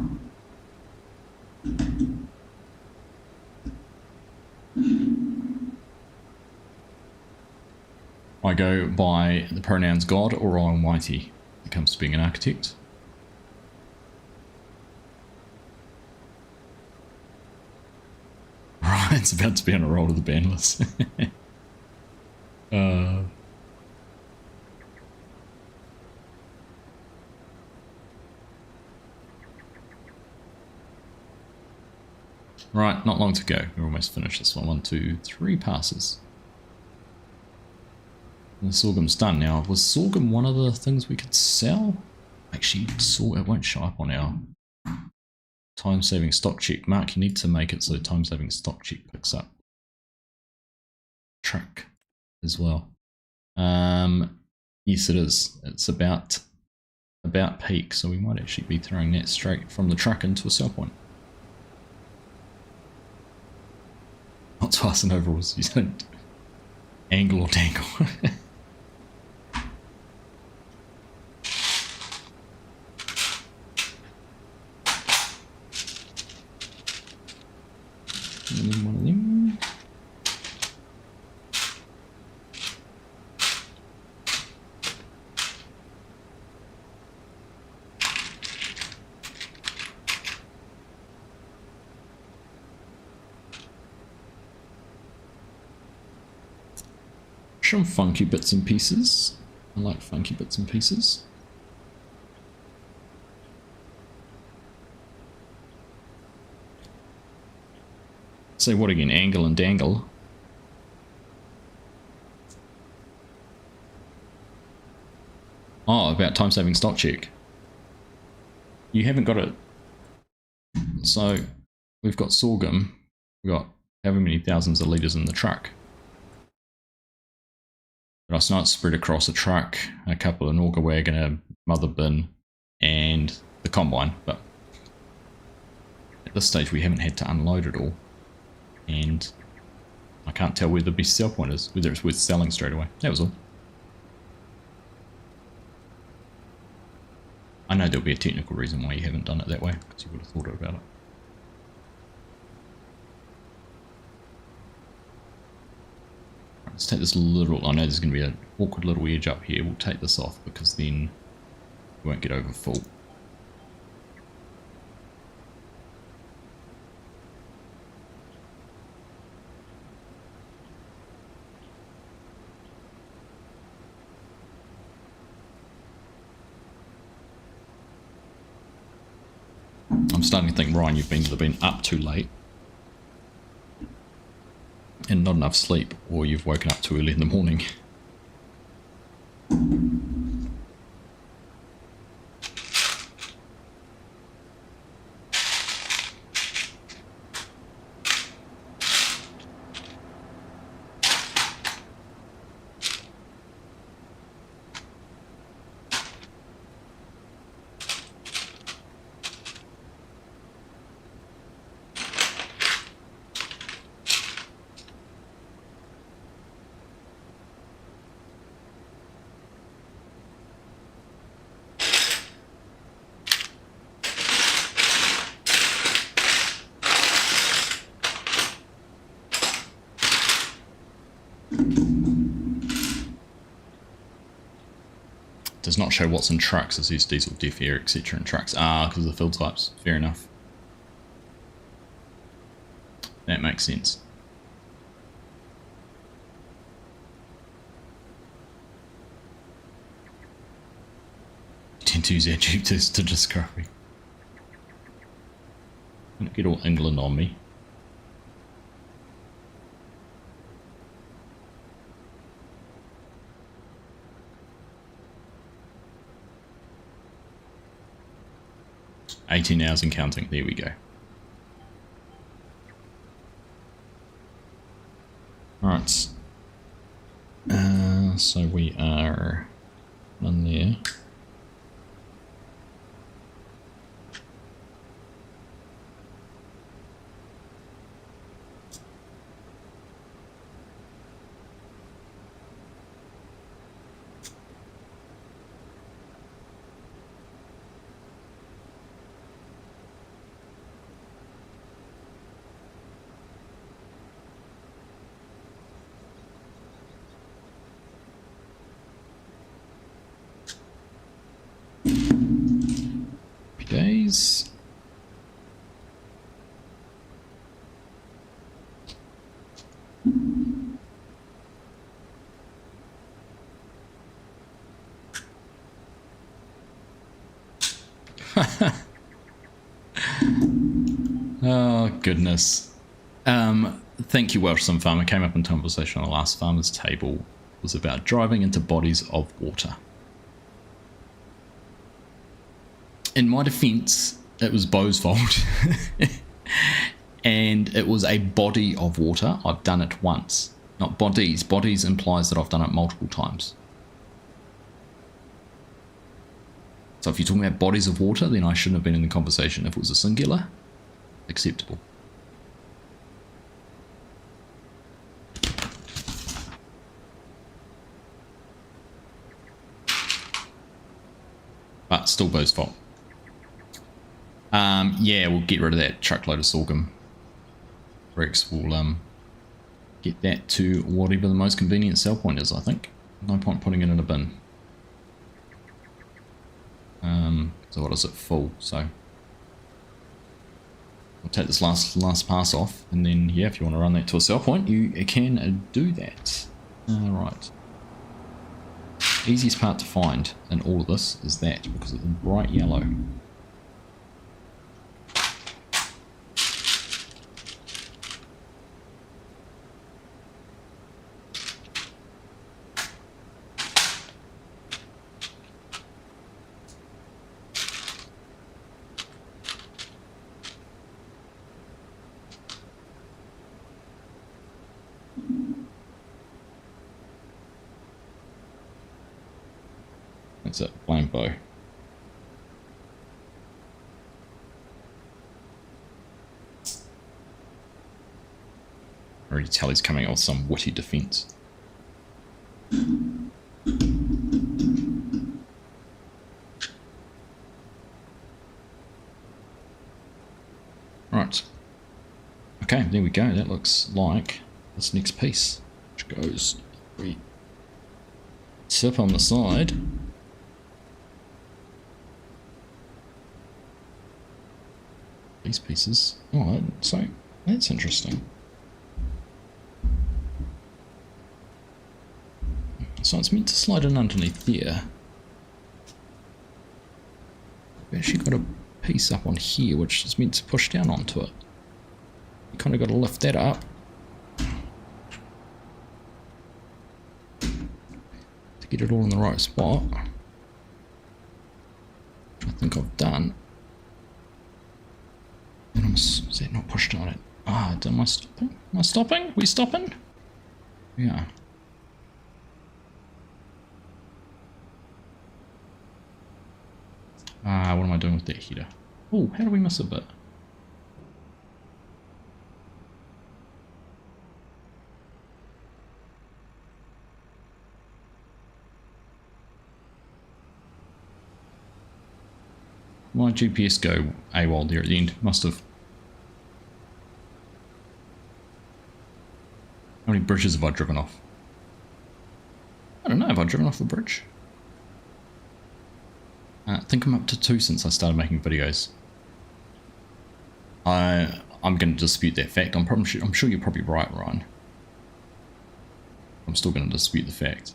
I go by the pronouns God or Almighty when it comes to being an architect. Ryan's about to be on a roll to the ban list. Right, not long to go. We're almost finished this one. 1, 2, 3 passes. And the sorghum's done now. Was sorghum one of the things we could sell? Actually, it won't show up on our time-saving stock check. Mark, you need to make it so time-saving stock check picks up track as well. Yes, it is. It's about peak, so we might actually be throwing that straight from the truck into a sell point. Not twice and overalls. You don't angle or dangle. And then one of them. Some funky bits and pieces. I like funky bits and pieces. Say what again? Angle and dangle. Oh, about time-saving stock check. You haven't got it. So we've got sorghum. We've got however many thousands of litres in the truck. But it's not spread across a truck, a couple of auger wagon, a mother bin, and the combine. But at this stage we haven't had to unload it all. And I can't tell where the best sell point is, whether it's worth selling straight away. That was all. I know there'll be a technical reason why you haven't done it that way, because you would have thought about it. Let's take this little, I know there's going to be an awkward little edge up here. We'll take this off because then we won't get over full. I'm starting to think, Ryan, you've been up too late and not enough sleep, or you've woken up too early in the morning. does not show what's in trucks. It says diesel, DEF, air, etc. in trucks. Ah, because of the fill types. Fair enough. That makes sense. Tend to use adjectives to describe me. Don't get all England on me. $18 hours and counting. There we go. Alright. So we are on there. Days. Oh goodness. Thank you, Welsh Sim Farmer. Came up in conversation on the last farmer's table. It was about driving into bodies of water. In my defense, it was Bo's fault. And it was a body of water. I've done it once. Not bodies. Bodies implies that I've done it multiple times. So if you're talking about bodies of water, then I shouldn't have been in the conversation. If it was a singular, acceptable. But still Bo's fault. Yeah, we'll get rid of that truckload of sorghum. Rex will get that to whatever the most convenient sell point is, I think. No point putting it in a bin. So what is it? Full. So I'll take this last pass off, and then yeah, if you want to run that to a sell point, you can do that. Right. Easiest part to find in all of this is that, because it's bright yellow. That's it, blind bow. Already tell he's coming out with some witty defense. Right. Okay, there we go. That looks like this next piece, which goes tip on the side. These pieces. Oh, so that's interesting. So it's meant to slide in underneath there. We've actually got a piece up on here which is meant to push down onto it. You kind of got to lift that up to get it all in the right spot. Which I think I've done. And is that not pushed on it? Ah, am I stopping? Am I stopping? We stopping? Yeah. Ah, what am I doing with that header? Oh, how do we miss a bit? My GPS go AWOL there at the end. Must have. How many bridges have I driven off? I don't know. Have I driven off the bridge? I think I'm up to 2 since I started making videos. I'm going to dispute that fact. I'm sure you're probably right, Ryan. I'm still going to dispute the fact.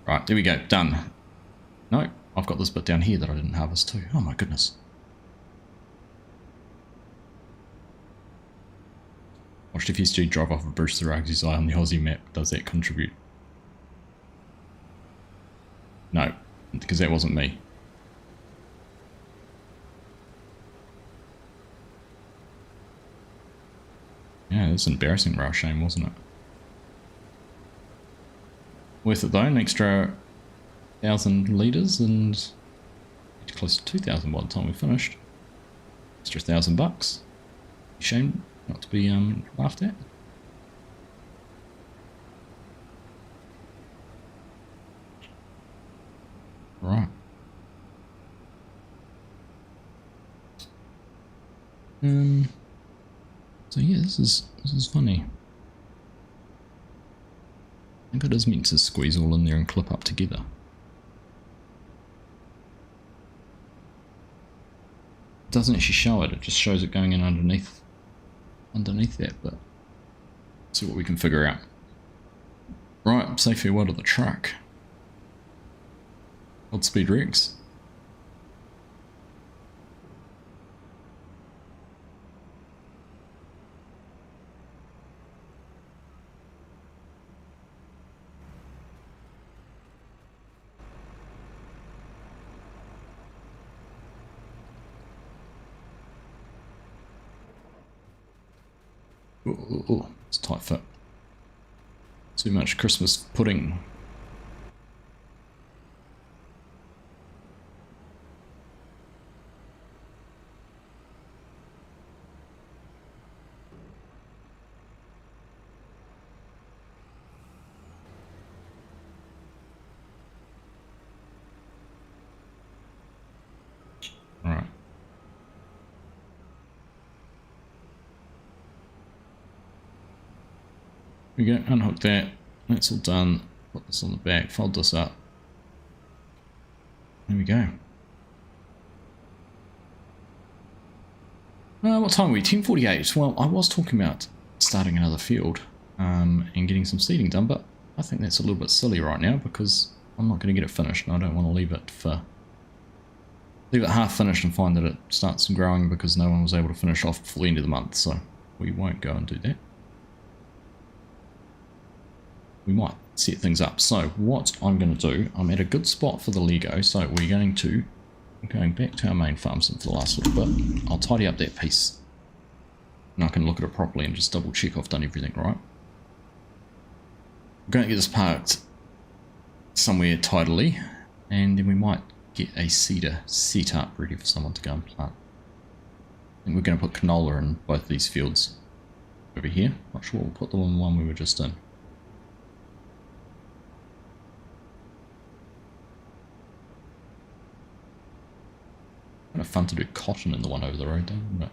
Right, there we go. Done. No, I've got this bit down here that I didn't harvest too. Oh my goodness. Watched FSG drive off a bridge through Argus's Eye on the Aussie map. Does that contribute? No, because that wasn't me. Yeah, that's an embarrassing rail shame, wasn't it? Worth it though, an extra 1,000 litres and close to 2,000 by the time we finished. Extra $1,000. Shame not to be laughed at. Right. So yeah, this is funny. I think it is meant to squeeze all in there and clip up together. It doesn't actually show it, it just shows it going in underneath that, but let's see what we can figure out. Right, say farewell to the truck. Godspeed Rex. Oh, it's a tight fit. Too much Christmas pudding. Alright. Here we go, unhook that. That's all done. Put this on the back, fold this up. There we go. What time are we? 10:48. Well, I was talking about starting another field and getting some seeding done, but I think that's a little bit silly right now because I'm not going to get it finished and I don't want to leave it half finished and find that it starts growing because no one was able to finish off before the end of the month, so we won't go and do that. We might set things up. So what I'm going to do, I'm at a good spot for the Lego, so we're going back to our main farm for the last little bit. I'll tidy up that piece and I can look at it properly and just double check I've done everything right. We're going to get this parked somewhere tidily and then we might get a seeder set up ready for someone to go and plant. I think we're going to put canola in both these fields over here. Not sure we'll put them in the one we were just in. Kind of fun to do cotton in the one over the road, though, isn't it?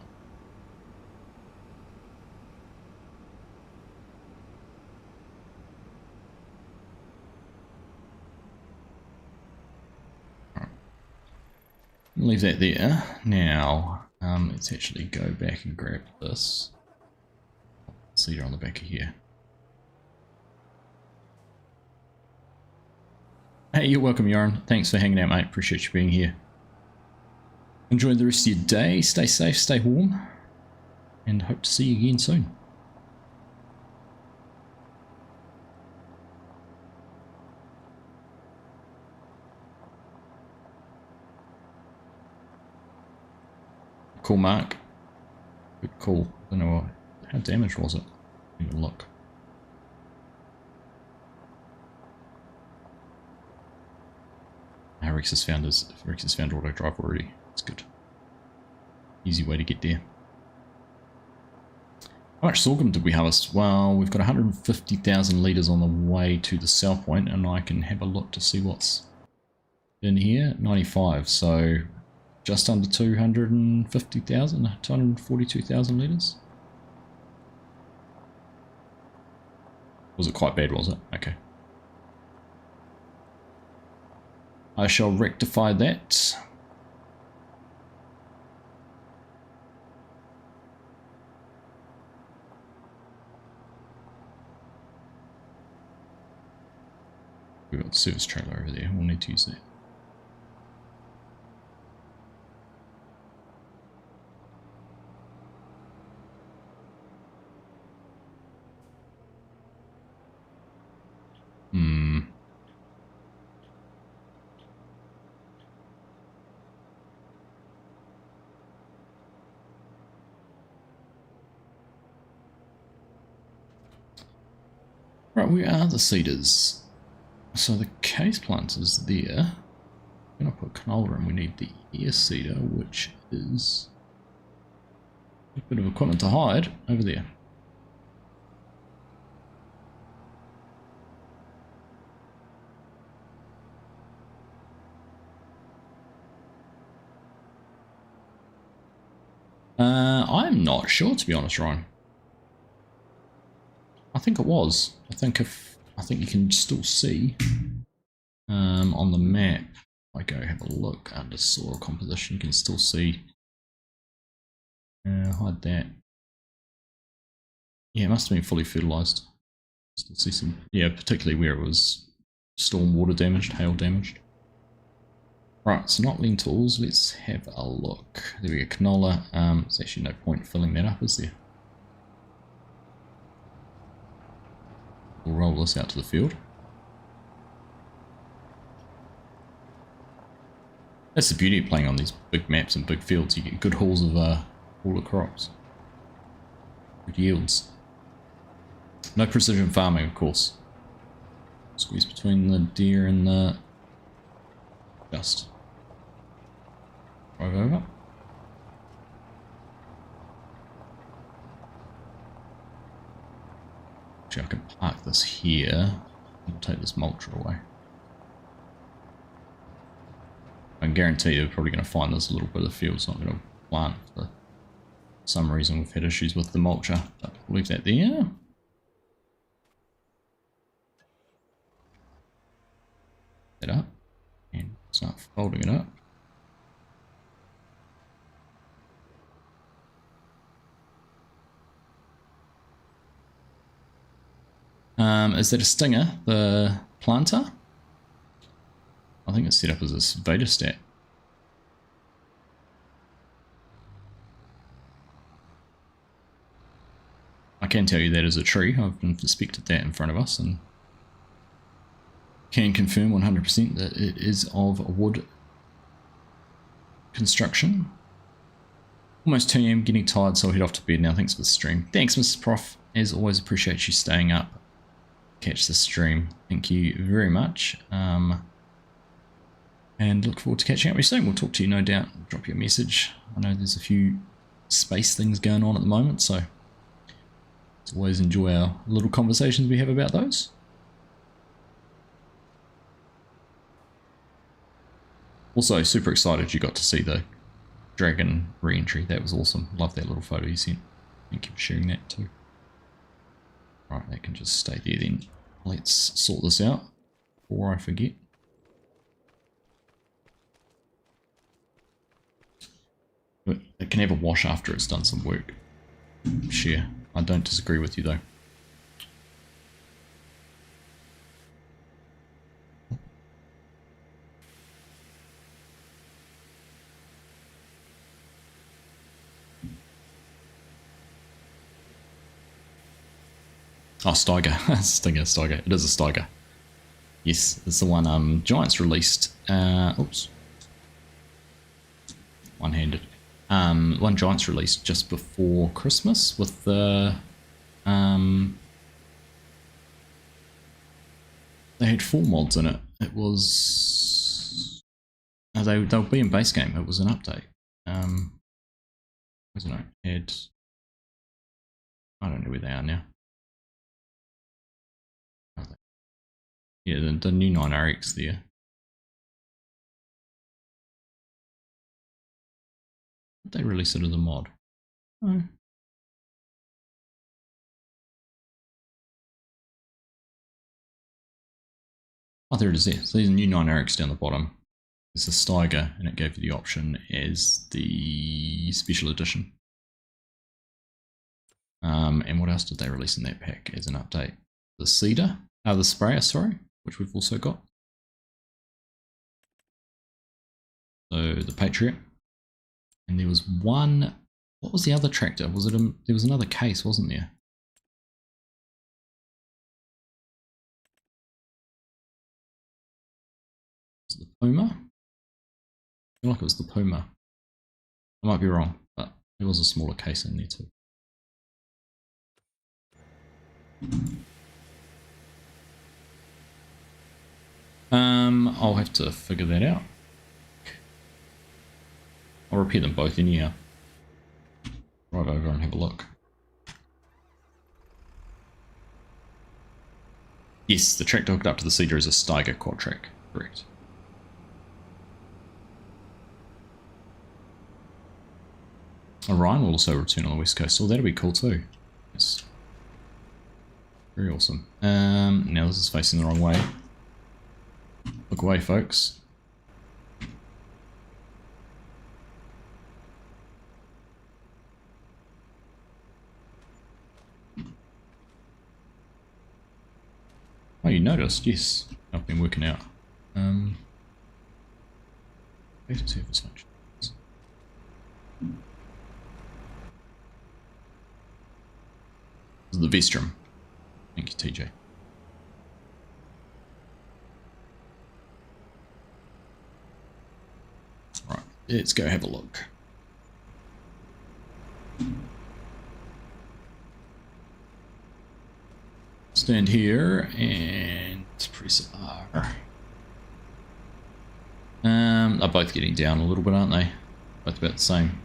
Right. Leave that there. Now, let's actually go back and grab this cedar on the back of here. Hey, you're welcome, Yoran. Thanks for hanging out, mate. Appreciate you being here. Enjoy the rest of your day, stay safe, stay warm, and hope to see you again soon. Cool, Mark. Good call. I don't know how damaged was it? Even look. Rex has found auto drive already. It's good. Easy way to get there. How much sorghum did we harvest? Well, we've got 150,000 litres on the way to the sell point, and I can have a look to see what's in here. 95, so just under 250,000, 242,000 litres. Was it quite bad, was it? Okay. I shall rectify that. We've got the service trailer over there. We'll need to use that. Right, where are the seeders? So the case plant is there. I'm going to put canola in. We need the air seeder, which is a bit of equipment to hide over there. I'm not sure, to be honest, Ryan. I think it was. I think you can still see on the map. I go have a look under soil composition. You can still see. Hide that. Yeah, it must have been fully fertilized. Still see some. Yeah, particularly where it was storm water damaged, hail damaged. Right, so not lentils. Let's have a look. There we go, canola. There's actually no point filling that up, is there? We'll roll this out to the field. That's the beauty of playing on these big maps and big fields. You get good hauls of all the crops. Good yields. No precision farming, of course. Squeeze between the deer and the dust. Drive over. Actually, I can park this here and take this mulcher away. I can guarantee you're probably going to find this little bit of field's not going to plant for some reason. We've had issues with the mulcher, but we'll leave that there. That up and start folding it up. Is that a stinger, the planter? I think it's set up as a Vader stat. I can tell you that is a tree. I've inspected that in front of us and can confirm 100% that it is of wood construction. Almost 2 AM, getting tired, so I'll head off to bed now. Thanks for the stream. Thanks, Mrs. Prof. As always, appreciate you staying up. Catch the stream. Thank you very much. And look forward to catching up with you soon. We'll talk to you, no doubt. Drop you a message. I know there's a few space things going on at the moment, so let's always enjoy our little conversations we have about those. Also, super excited you got to see the dragon re-entry. That was awesome. Love that little photo you sent. Thank you for sharing that too. Right, that can just stay there then. Let's sort this out before I forget. But it can have a wash after it's done some work. Share. I don't disagree with you though. Oh, Steiger. Steiger. It is a Steiger. Yes, it's the one Giants released. Oops. One-handed. One Giants released just before Christmas with the... they had 4 mods in it. It was... they'll be in base game. It was an update. Wasn't it? Had... I don't know where they are now. Yeah, the new 9RX there. Did they release it as a mod? Oh. Oh, there it is there. So there's a new 9RX down the bottom. It's a Steiger, and it gave you the option as the special edition. And what else did they release in that pack as an update? The Cedar, the sprayer, sorry, which we've also got. So the Patriot. And there was one, what was the other tractor? Was it there was another case, wasn't there? Was it the Puma? I feel like it was the Puma. I might be wrong, but there was a smaller case in there too. I'll have to figure that out. I'll repair them both in here. Drive over and have a look. Yes, the tractor hooked up to the Cedar is a Steiger quad track, correct. Orion will also return on the west coast, so that'll be cool too. Yes. Very awesome. Now this is facing the wrong way. Look away, folks. Oh, you noticed? Yes. I've been working out. Data service functions. This is the Vestrum. Thank you, TJ. Right, let's go have a look. Stand here and press R. They're both getting down a little bit, aren't they? Both about the same.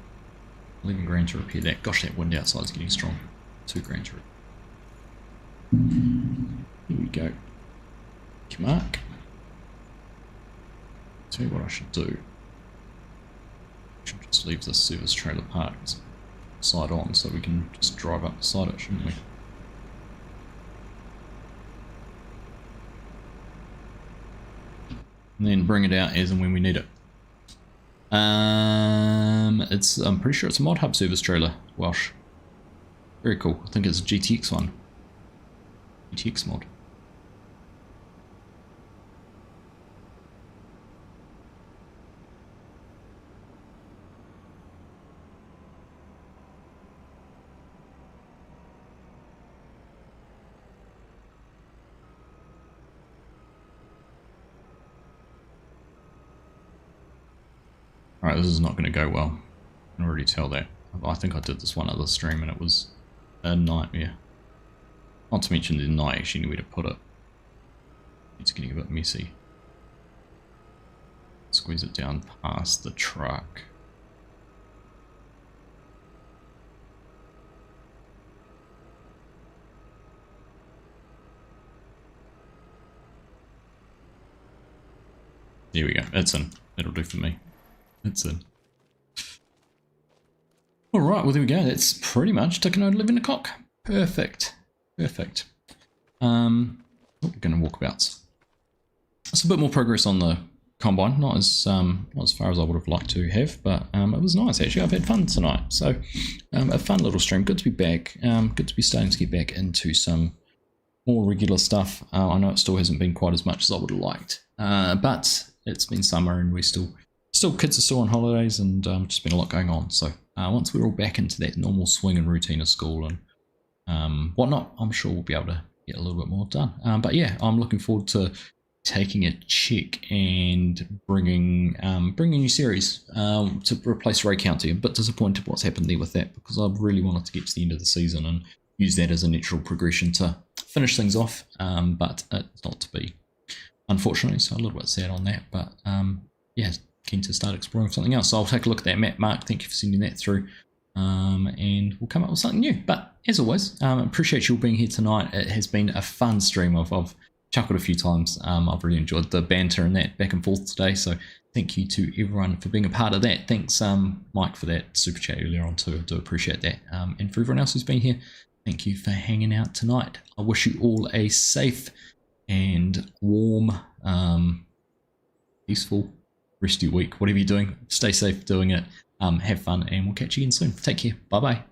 11 grand to repair that. Gosh, that wind outside is getting strong. 2 grand to repair. Here we go. Mark. Tell you what I should do. I should just leave this service trailer parked side on so we can just drive up beside it, shouldn't we? And then bring it out as and when we need it. I'm pretty sure it's a Mod Hub service trailer, Welsh. Very cool. I think it's a GTX one. GTX mod. Alright, this is not going to go well. I can already tell that. I think I did this one other stream and it was a nightmare. Not to mention the night actually knew where to put it. It's getting a bit messy. Squeeze it down past the truck. There we go. It's in. That'll do for me. It's in. Alright, well there we go. That's pretty much ticking over 11 o'clock. Perfect. Perfect. We're going to walk about. It's a bit more progress on the combine. Not as far as I would have liked to have, but it was nice actually. I've had fun tonight. So a fun little stream. Good to be back. Good to be starting to get back into some more regular stuff. I know it still hasn't been quite as much as I would have liked, but it's been summer and we're still kids are still on holidays and just been a lot going on. So once we're all back into that normal swing and routine of school and whatnot, I'm sure we'll be able to get a little bit more done. But yeah, I'm looking forward to taking a check and bringing a new series to replace Ray County. I'm a bit disappointed what's happened there with that because I really wanted to get to the end of the season and use that as a natural progression to finish things off, but it's not to be, unfortunately, so a little bit sad on that. But yeah, keen to start exploring something else. So I'll take a look at that map, Mark. Thank you for sending that through. And we'll come up with something new. But as always, appreciate you all being here tonight. It has been a fun stream. I've chuckled a few times. I've really enjoyed the banter and that back and forth today. So thank you to everyone for being a part of that. Thanks, Mike, for that super chat earlier on too. I do appreciate that. And for everyone else who's been here, thank you for hanging out tonight. I wish you all a safe and warm, peaceful rest of your week, whatever you're doing. Stay safe doing it. Have fun, and we'll catch you again soon. Take care. Bye-bye.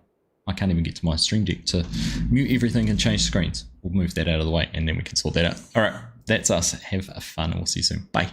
I can't even get to my Stream Deck to mute everything and change screens. We'll move that out of the way, and then we can sort that out. All right, that's us. Have fun, and we'll see you soon. Bye.